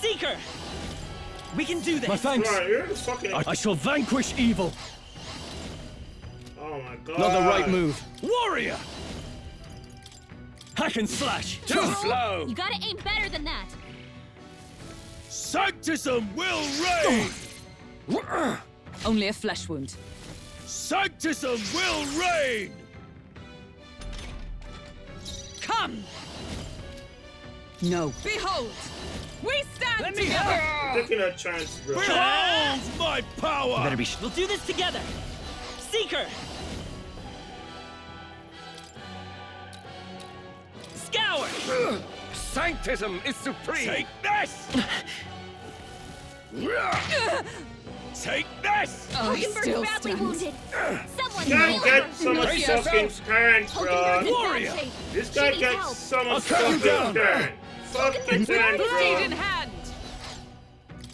[SPEAKER 17] Seeker. We can do this.
[SPEAKER 2] My thanks.
[SPEAKER 1] Bro, you're the fucking.
[SPEAKER 2] I shall vanquish evil.
[SPEAKER 1] Oh my God.
[SPEAKER 2] Not the right move.
[SPEAKER 12] Warrior.
[SPEAKER 2] Hack and slash.
[SPEAKER 8] Too slow.
[SPEAKER 4] You gotta aim better than that.
[SPEAKER 12] Sanctism will reign!
[SPEAKER 9] Only a flesh wound.
[SPEAKER 12] Sanctism will reign!
[SPEAKER 9] Come!
[SPEAKER 5] No.
[SPEAKER 9] Behold! We stand
[SPEAKER 17] Let me
[SPEAKER 9] together!
[SPEAKER 17] help!
[SPEAKER 1] Taking a chance, bro.
[SPEAKER 12] Behold my power!
[SPEAKER 17] You better be. We'll do this together. Seeker. Scour.
[SPEAKER 13] Sanctism is supreme!
[SPEAKER 12] Take this! Take this!
[SPEAKER 9] Oh, he
[SPEAKER 4] Hulkenberg's
[SPEAKER 9] still
[SPEAKER 4] badly
[SPEAKER 9] stands.
[SPEAKER 4] wounded. Someone
[SPEAKER 1] Guy
[SPEAKER 4] heal
[SPEAKER 1] get
[SPEAKER 4] him.
[SPEAKER 1] some of
[SPEAKER 9] Brace
[SPEAKER 1] fucking
[SPEAKER 9] yourself.
[SPEAKER 1] turn, bro.
[SPEAKER 4] Hulkenberg's in
[SPEAKER 12] Warrior.
[SPEAKER 4] bad shape.
[SPEAKER 1] This
[SPEAKER 4] She
[SPEAKER 1] guy
[SPEAKER 4] needs
[SPEAKER 1] gets
[SPEAKER 4] help.
[SPEAKER 1] some
[SPEAKER 12] I'll
[SPEAKER 1] of
[SPEAKER 12] cut you
[SPEAKER 1] fucking
[SPEAKER 12] down.
[SPEAKER 1] turn. Fucking turn,
[SPEAKER 9] Blade in
[SPEAKER 1] bro.
[SPEAKER 9] hand!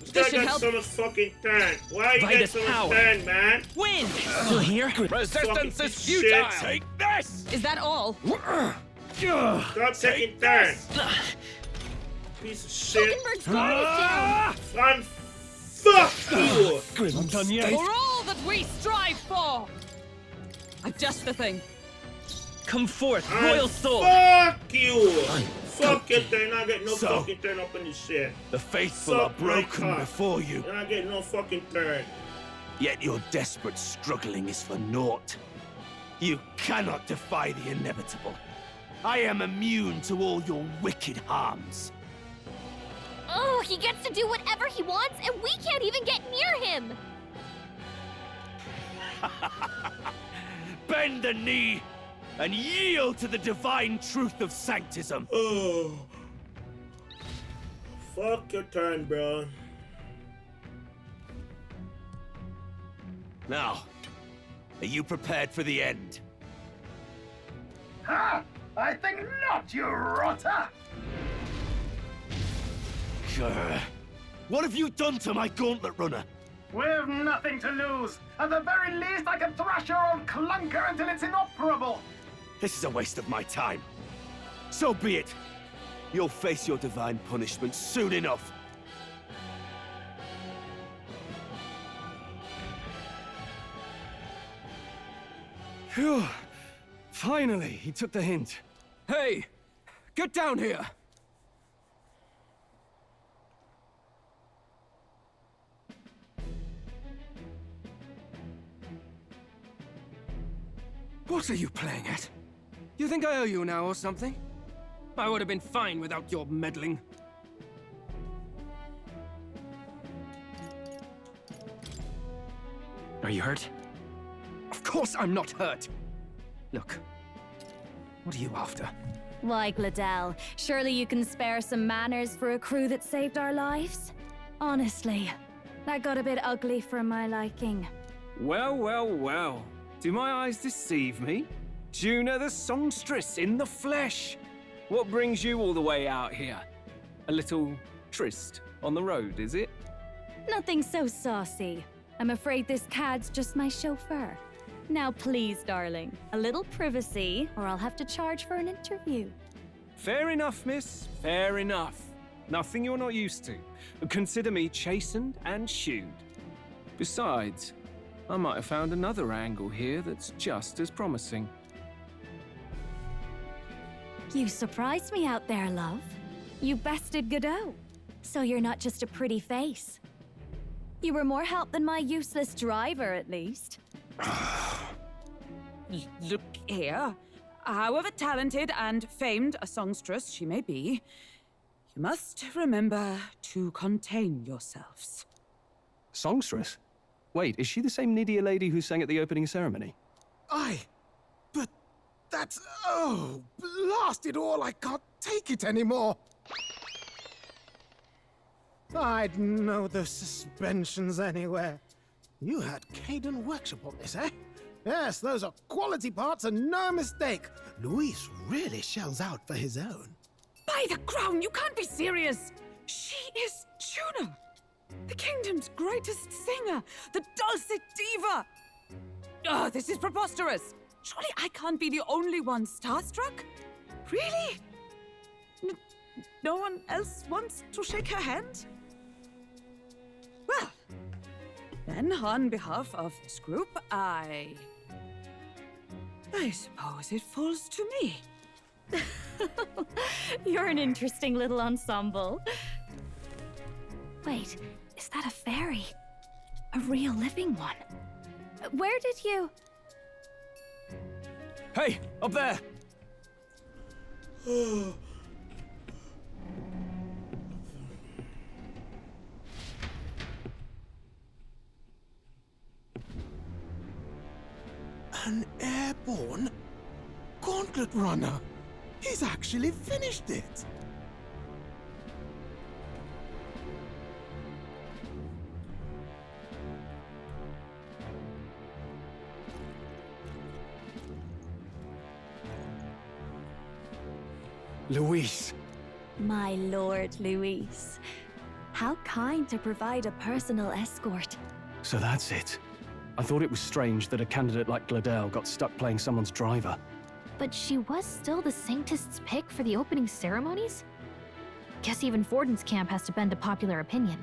[SPEAKER 1] This
[SPEAKER 9] This
[SPEAKER 1] guy
[SPEAKER 9] should
[SPEAKER 1] gets
[SPEAKER 9] help.
[SPEAKER 1] some of fucking turn. Why you get
[SPEAKER 17] Vitus
[SPEAKER 1] some of
[SPEAKER 17] power.
[SPEAKER 1] turn, man?
[SPEAKER 17] Wind. Still here?
[SPEAKER 13] Resistance is
[SPEAKER 1] Fucking
[SPEAKER 13] futile!
[SPEAKER 1] shit.
[SPEAKER 12] Take this!
[SPEAKER 9] Is that all?
[SPEAKER 1] Stop taking turn. Piece of shit.
[SPEAKER 4] Hulkenberg's guard is down.
[SPEAKER 1] And fuck you.
[SPEAKER 13] I'm done yet.
[SPEAKER 9] For all that we strive for! I've just the thing.
[SPEAKER 17] Come forth,
[SPEAKER 1] And
[SPEAKER 17] royal soul.
[SPEAKER 1] Fuck you. Fuck your turn. I get no
[SPEAKER 12] So-
[SPEAKER 1] fucking turn up in this shit.
[SPEAKER 12] The faithful
[SPEAKER 1] Suck
[SPEAKER 12] are
[SPEAKER 1] my
[SPEAKER 12] broken
[SPEAKER 1] cock.
[SPEAKER 12] before you,
[SPEAKER 1] And I get no fucking turn.
[SPEAKER 12] yet your desperate struggling is for naught. You cannot defy the inevitable. I am immune to all your wicked harms.
[SPEAKER 4] Oh, he gets to do whatever he wants, and we can't even get near him.
[SPEAKER 12] Bend the knee and yield to the divine truth of sanctism.
[SPEAKER 1] Oh. Fuck your turn, bro.
[SPEAKER 12] Now, are you prepared for the end?
[SPEAKER 15] Ha! I think not, you rotter!
[SPEAKER 12] Grr. What have you done to my gauntlet runner?
[SPEAKER 15] We've nothing to lose. At the very least, I can thrash your old clunker until it's inoperable.
[SPEAKER 12] This is a waste of my time. So be it. You'll face your divine punishment soon enough.
[SPEAKER 2] Phew. Finally, he took the hint.
[SPEAKER 13] Hey! Get down here! What are you playing at? You think I owe you now or something? I would have been fine without your meddling.
[SPEAKER 17] Are you hurt?
[SPEAKER 13] Of course I'm not hurt! Look, what are you after?
[SPEAKER 10] Why, Gladell, surely you can spare some manners for a crew that saved our lives? Honestly, that got a bit ugly for my liking.
[SPEAKER 8] Well, well, well. Do my eyes deceive me? Juna the songstress in the flesh. What brings you all the way out here? A little tryst on the road, is it?
[SPEAKER 10] Nothing so saucy. I'm afraid this cad's just my chauffeur. Now please, darling, a little privacy, or I'll have to charge for an interview.
[SPEAKER 8] Fair enough, miss. Fair enough. Nothing you're not used to. Consider me chastened and shooed. Besides, I might have found another angle here that's just as promising.
[SPEAKER 10] You surprised me out there, love. You bested Godot. So you're not just a pretty face. You were more help than my useless driver, at least.
[SPEAKER 9] Look here. However talented and famed a songstress she may be, you must remember to contain yourselves.
[SPEAKER 2] Songstress? Wait, is she the same Nydia lady who sang at the opening ceremony?
[SPEAKER 16] Aye, but that's... oh, blast it all, I can't take it anymore. I'd know those suspensions anywhere. You had Caden workshop on this, eh? Yes, those are quality parts and no mistake. Luis really shells out for his own.
[SPEAKER 9] By the crown, you can't be serious! She is Juna, the kingdom's greatest singer, the dulcet diva! Oh, this is preposterous! Surely I can't be the only one starstruck? Really? No one else wants to shake her hand? Well, then on behalf of this group, I suppose it falls to me.
[SPEAKER 10] You're an interesting little ensemble. Wait, is that a fairy? A real living one? Where did you...
[SPEAKER 8] Hey, up there!
[SPEAKER 16] An airborne gauntlet runner. He's actually finished it.
[SPEAKER 2] Luis.
[SPEAKER 10] My Lord Luis. How kind to provide a personal escort.
[SPEAKER 2] So that's it. I thought it was strange that a candidate like Gladel got stuck playing someone's driver.
[SPEAKER 4] But she was still the Sanctist's pick for the opening ceremonies? Guess even Forden's camp has to bend to popular opinion.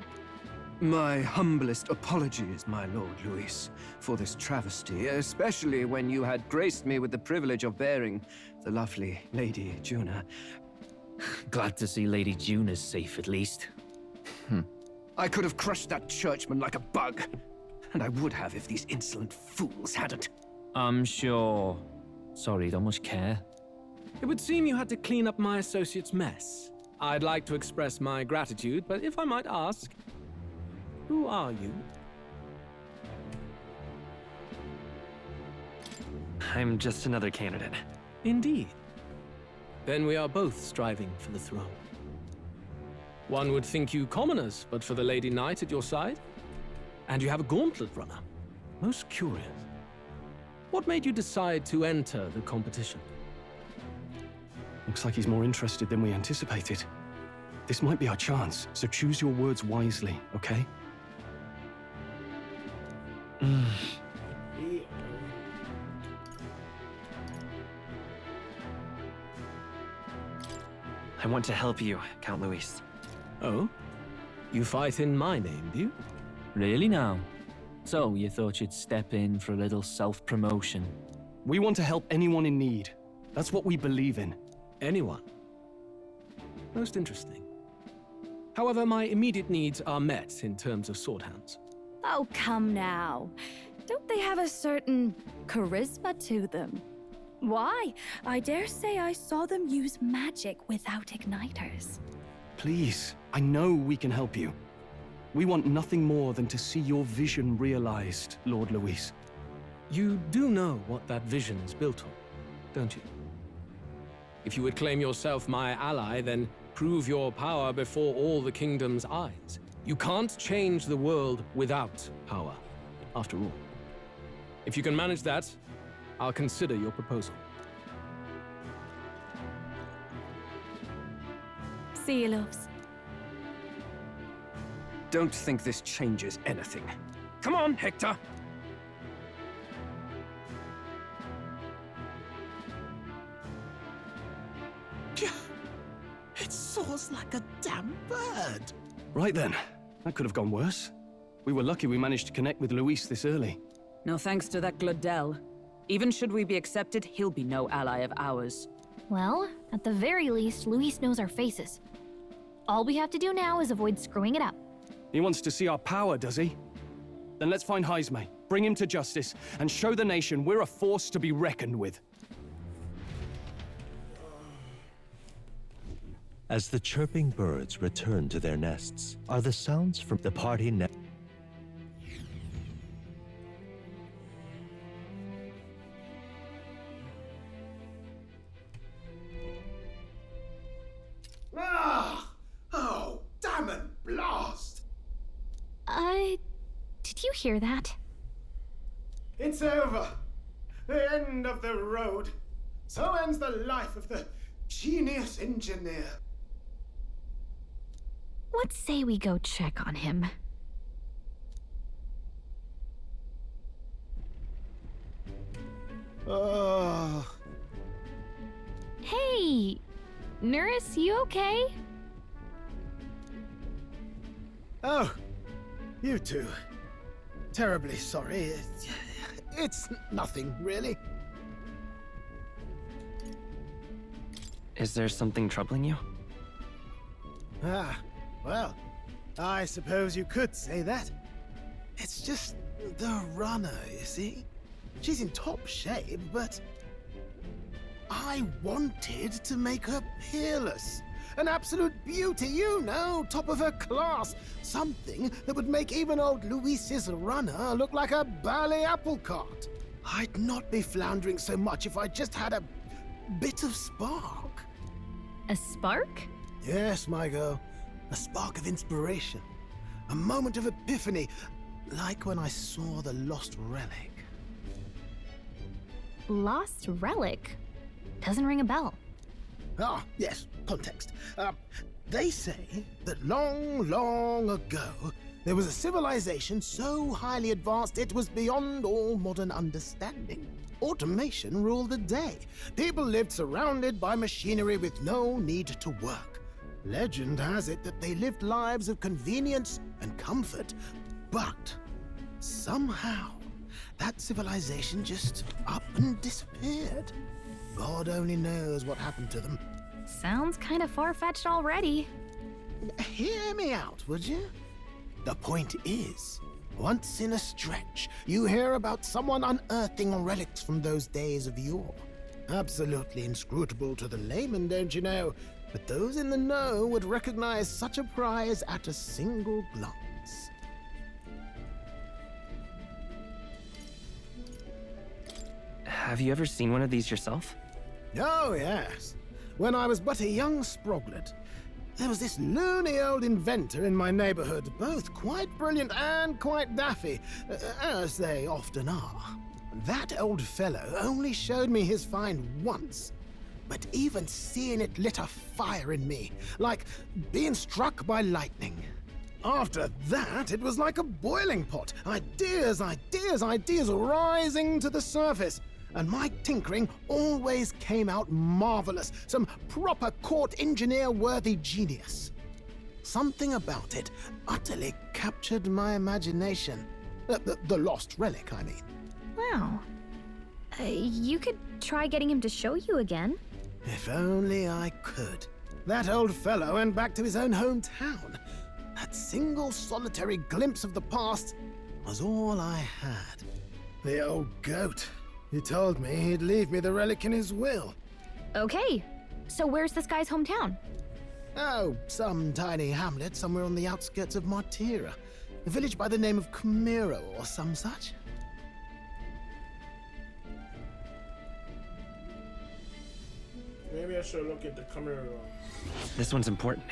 [SPEAKER 13] My humblest apologies, my Lord Luis, for this travesty, especially when you had graced me with the privilege of bearing the lovely Lady Juna.
[SPEAKER 17] Glad to see Lady Juna's safe, at least.
[SPEAKER 13] I could have crushed that churchman like a bug. And I would have if these insolent fools hadn't.
[SPEAKER 17] I'm sure. Sorry, don't much care.
[SPEAKER 13] It would seem you had to clean up my associate's mess. I'd like to express my gratitude, but if I might ask, who are you?
[SPEAKER 17] I'm just another candidate.
[SPEAKER 13] Indeed. Then we are both striving for the throne. One would think you commoners, but for the Lady Knight at your side. And you have a gauntlet runner. Most curious. What made you decide to enter the competition?
[SPEAKER 2] Looks like he's more interested than we anticipated. This might be our chance, so choose your words wisely, okay?
[SPEAKER 17] I want to help you, Count Luis.
[SPEAKER 13] Oh? You fight in my name, do you?
[SPEAKER 17] Really now? So, you thought you'd step in for a little self-promotion?
[SPEAKER 2] We want to help anyone in need. That's what we believe in.
[SPEAKER 13] Anyone? Most interesting. However, my immediate needs are met in terms of swordhands.
[SPEAKER 10] Oh, come now. Don't they have a certain charisma to them? Why? I dare say I saw them use magic without igniters.
[SPEAKER 2] Please, I know we can help you. We want nothing more than to see your vision realized, Lord Luis.
[SPEAKER 13] You do know what that vision is built on, don't you? If you would claim yourself my ally, then prove your power before all the kingdom's eyes. You can't change the world without power, after all. If you can manage that, I'll consider your proposal.
[SPEAKER 10] See you, loves.
[SPEAKER 13] Don't think this changes anything. Come on, Hector!
[SPEAKER 16] It soars like a damn bird.
[SPEAKER 2] Right then. That could have gone worse. We were lucky we managed to connect with Luis this early.
[SPEAKER 5] No thanks to that Gladel. Even should we be accepted, he'll be no ally of ours.
[SPEAKER 4] Well, at the very least, Luis knows our faces. All we have to do now is avoid screwing it up.
[SPEAKER 2] He wants to see our power, does he? Then let's find Heisme, bring him to justice, and show the nation we're a force to be reckoned with.
[SPEAKER 3] As the chirping birds return to their nests, are the sounds from the party
[SPEAKER 16] Oh, damn and blast!
[SPEAKER 4] Did you hear that?
[SPEAKER 16] It's over. The end of the road. So ends the life of the genius engineer.
[SPEAKER 4] Let's say we go check on him. Hey! Nurse, you okay?
[SPEAKER 16] Oh, you two. Terribly sorry. It's nothing, really.
[SPEAKER 17] Is there something troubling you?
[SPEAKER 16] Ah, well, I suppose you could say that. It's just the runner, you see? She's in top shape, but I wanted to make her peerless. An absolute beauty, you know, top of her class. Something that would make even old Luis's runner look like a bally apple cart. I'd not be floundering so much if I just had a bit of spark.
[SPEAKER 4] A spark?
[SPEAKER 16] Yes, my girl. A spark of inspiration. A moment of epiphany, like when I saw the lost relic.
[SPEAKER 4] Lost relic? Doesn't ring a bell.
[SPEAKER 16] Ah, yes, context. They say that long, long ago, there was a civilization so highly advanced it was beyond all modern understanding. Automation ruled the day. People lived surrounded by machinery with no need to work. Legend has it that they lived lives of convenience and comfort, but somehow that civilization just up and disappeared. God only knows what happened to them.
[SPEAKER 4] Sounds kind of far-fetched already.
[SPEAKER 16] Hear me out, would you? The point is, once in a stretch, you hear about someone unearthing relics from those days of yore. Absolutely inscrutable to the layman, don't you know? But those in the know would recognize such a prize at a single glance.
[SPEAKER 17] Have you ever seen one of these yourself?
[SPEAKER 16] Oh, yes. When I was but a young sproglet, there was this loony old inventor in my neighborhood, both quite brilliant and quite daffy, as they often are. That old fellow only showed me his find once, but even seeing it lit a fire in me, like being struck by lightning. After that, it was like a boiling pot. Ideas, ideas, ideas rising to the surface. And my tinkering always came out marvelous, some proper court engineer-worthy genius. Something about it utterly captured my imagination. The lost relic, I mean.
[SPEAKER 4] Wow. You could try getting him to show you again.
[SPEAKER 16] If only I could. That old fellow went back to his own hometown. That single solitary glimpse of the past was all I had. The old goat. He told me he'd leave me the relic in his will.
[SPEAKER 4] Okay, so where's this guy's hometown?
[SPEAKER 16] Oh, some tiny hamlet somewhere on the outskirts of Martira. A village by the name of Camiro or some such.
[SPEAKER 1] Maybe I should look at the camera.
[SPEAKER 17] This one's important.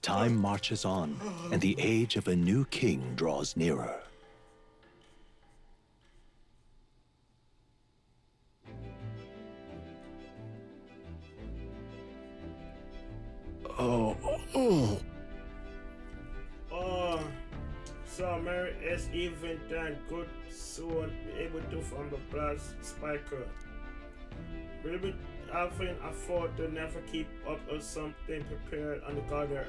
[SPEAKER 3] Time marches on, and the age of a new king draws nearer.
[SPEAKER 1] So Mary is even then good soon able to from the blast spiker. Will be often afford to never keep up or something prepared on the gutter.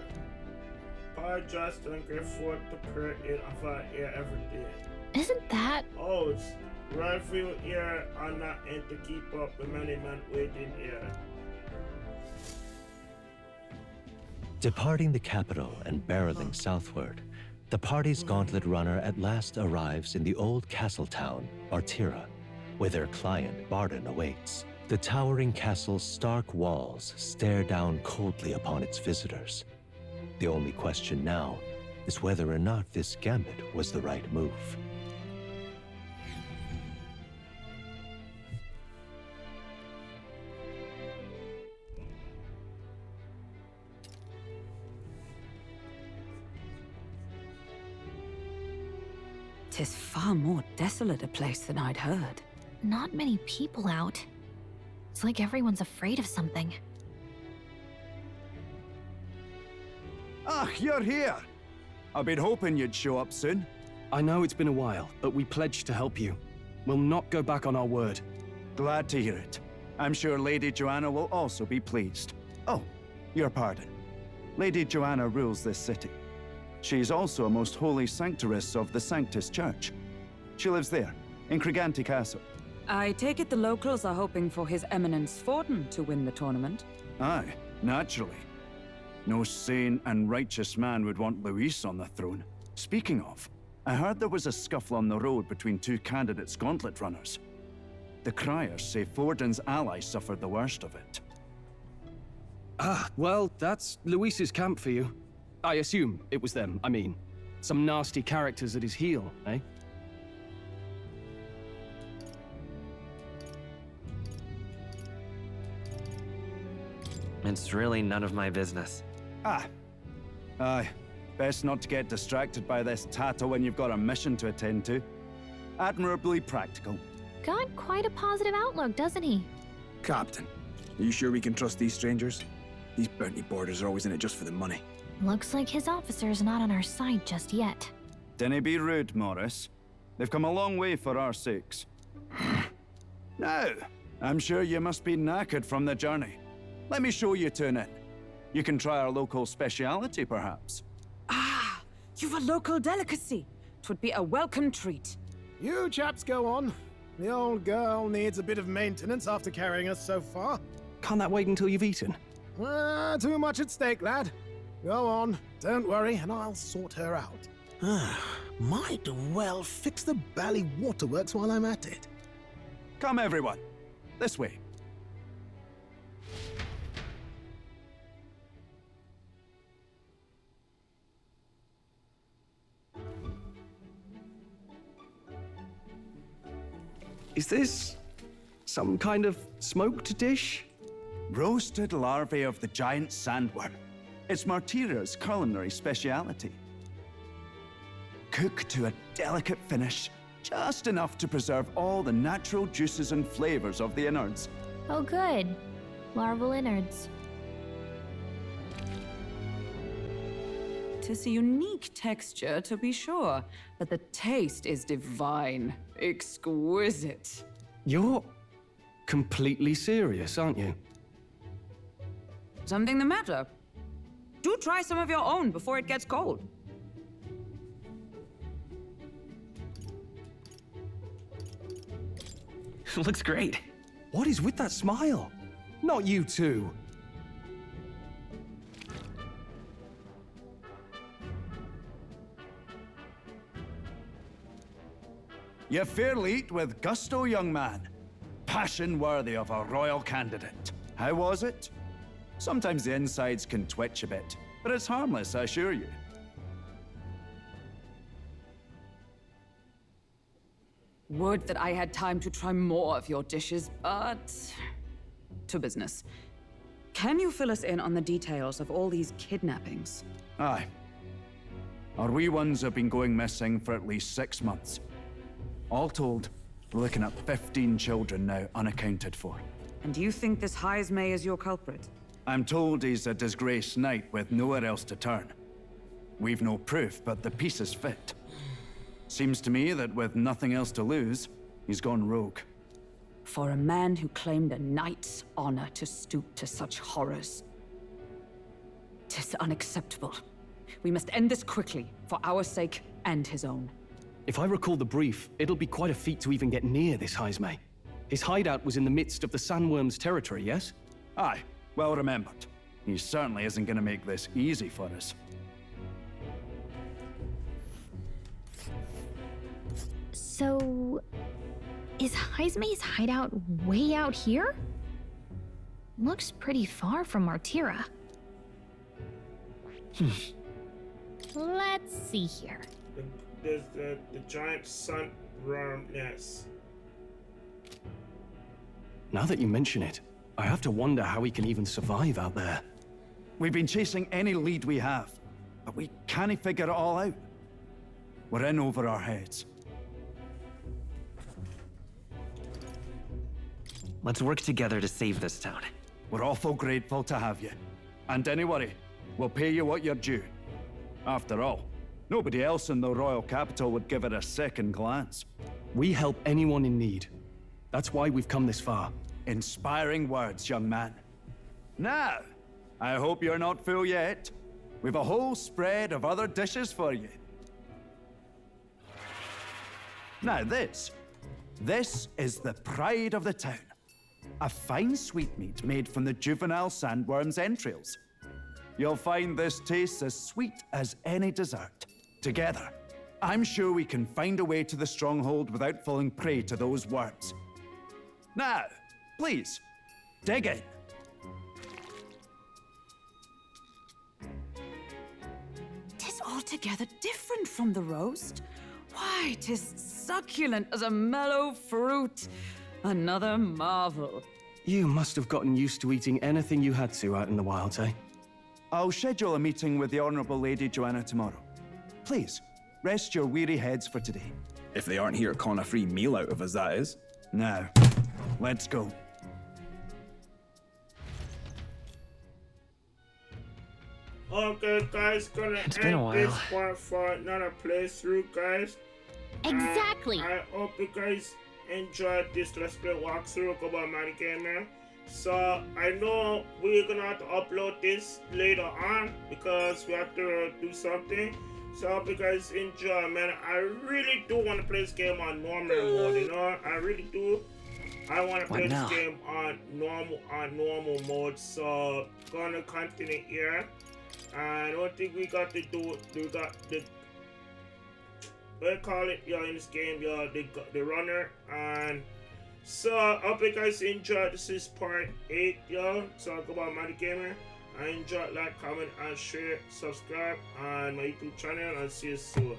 [SPEAKER 1] Power just and get forth to prepare in of our air every day.
[SPEAKER 4] Isn't that?
[SPEAKER 1] Oh, it's rifle air are not in to keep up with many men waiting here.
[SPEAKER 3] Departing the capital and barreling southward, the party's gauntlet runner at last arrives in the old castle town, Martira, where their client, Barden, awaits. The towering castle's stark walls stare down coldly upon its visitors. The only question now is whether or not this gambit was the right move.
[SPEAKER 5] Tis far more desolate a place than I'd heard.
[SPEAKER 4] Not many people out. It's like everyone's afraid of something.
[SPEAKER 19] Ah, you're here! I've been hoping you'd show up soon.
[SPEAKER 2] I know it's been a while, but we pledged to help you. We'll not go back on our word.
[SPEAKER 19] Glad to hear it. I'm sure Lady Joanna will also be pleased. Oh, your pardon. Lady Joanna rules this city. She's also a most holy sanctoress of the Sanctus Church. She lives there, in Criganti Castle.
[SPEAKER 5] I take it the locals are hoping for His Eminence Forden to win the tournament?
[SPEAKER 19] Aye, naturally. No sane and righteous man would want Luis on the throne. Speaking of, I heard there was a scuffle on the road between two candidates' gauntlet runners. The criers say Forden's allies suffered the worst of it.
[SPEAKER 2] Ah, well, that's Luis's camp for you. I assume it was them, I mean. Some nasty characters at his heel, eh?
[SPEAKER 17] It's really none of my business.
[SPEAKER 19] Aye. Best not to get distracted by this tattle when you've got a mission to attend to. Admirably practical.
[SPEAKER 4] Got quite a positive outlook, doesn't he?
[SPEAKER 7] Captain, are you sure we can trust these strangers? These bounty boarders are always in it just for the money.
[SPEAKER 4] Looks like his officer's not on our side just yet.
[SPEAKER 19] Dinna be rude, Morris. They've come a long way for our sakes. Now, I'm sure you must be knackered from the journey. Let me show you to an inn. You can try our local speciality, perhaps.
[SPEAKER 5] Ah, you've a local delicacy. 'Twould be a welcome treat.
[SPEAKER 16] You chaps go on. The old girl needs a bit of maintenance after carrying us so far.
[SPEAKER 2] Can't that wait until you've eaten?
[SPEAKER 16] Too much at stake, lad. Go on, don't worry, and I'll sort her out. Might well fix the bally waterworks while I'm at it.
[SPEAKER 19] Come, everyone. This way.
[SPEAKER 2] Is this some kind of smoked dish?
[SPEAKER 19] Roasted larvae of the giant sandworm. It's Martira's culinary speciality. Cooked to a delicate finish, just enough to preserve all the natural juices and flavors of the innards.
[SPEAKER 4] Oh good. Larval innards.
[SPEAKER 5] Tis a unique texture, to be sure, but the taste is divine. Exquisite.
[SPEAKER 2] You're completely serious, aren't you?
[SPEAKER 5] Something the matter? Do try some of your own before it gets cold.
[SPEAKER 17] Looks great.
[SPEAKER 2] What is with that smile? Not you two.
[SPEAKER 19] You fairly eat with gusto, young man. Passion worthy of a royal candidate. How was it? Sometimes the insides can twitch a bit, but it's harmless, I assure you.
[SPEAKER 5] Would that I had time to try more of your dishes, but... to business. Can you fill us in on the details of all these kidnappings?
[SPEAKER 19] Aye. Our wee ones have been going missing for at least 6 months. All told, we're looking at 15 children now unaccounted for.
[SPEAKER 5] And you think this Heismay is your culprit?
[SPEAKER 19] I'm told he's a disgraced knight with nowhere else to turn. We've no proof, but the pieces fit. Seems to me that with nothing else to lose, he's gone rogue.
[SPEAKER 5] For a man who claimed a knight's honor to stoop to such horrors. 'Tis unacceptable. We must end this quickly, for our sake and his own.
[SPEAKER 2] If I recall the brief, it'll be quite a feat to even get near this Heismay. His hideout was in the midst of the sandworm's territory, yes?
[SPEAKER 19] Aye, well remembered. He certainly isn't going to make this easy for us.
[SPEAKER 4] So... is Heismay's hideout way out here? Looks pretty far from Martira. Let's see here.
[SPEAKER 1] There's the giant sandworm nest.
[SPEAKER 2] Now that you mention it, I have to wonder how he can even survive out there.
[SPEAKER 19] We've been chasing any lead we have, but we can't figure it all out. We're in over our heads.
[SPEAKER 17] Let's work together to save this town.
[SPEAKER 19] We're awful grateful to have you. And don't worry, we'll pay you what you're due. After all, nobody else in the royal capital would give it a second glance.
[SPEAKER 2] We help anyone in need. That's why we've come this far.
[SPEAKER 19] Inspiring words, young man. Now, I hope you're not full yet. We've a whole spread of other dishes for you. Now this This is the pride of the town. A fine sweetmeat made from the juvenile sandworm's entrails. You'll find this tastes as sweet as any dessert. Together, I'm sure we can find a way to the stronghold without falling prey to those worms. Now, please, dig in.
[SPEAKER 5] Tis altogether different from the roast. Why, 'tis succulent as a mellow fruit. Another marvel.
[SPEAKER 2] You must have gotten used to eating anything you had to out in the wilds, eh?
[SPEAKER 19] I'll schedule a meeting with the Honourable Lady Joanna tomorrow. Please, rest your weary heads for today.
[SPEAKER 7] If they aren't here to con a free meal out of us, that is.
[SPEAKER 19] Now, let's go.
[SPEAKER 1] Okay, guys, gonna
[SPEAKER 17] It's been a
[SPEAKER 1] end
[SPEAKER 17] while.
[SPEAKER 1] this part for another playthrough, guys.
[SPEAKER 4] Exactly.
[SPEAKER 1] I hope you guys enjoyed this Let's Play walkthrough about Maddie Gamer. So I know we're gonna have to upload this later on because we have to do something. So I hope you guys enjoy, man. I really do want to play this game on normal mode, you know? I really do. I want to play this game on normal mode. So gonna continue here. I don't think we got to do. We got the. We call it, in this game, the runner. And so I hope you guys enjoyed. This is part 8, talk about Maddie Gamer. I enjoyed, like, comment, and share, subscribe on my YouTube channel, and see you soon.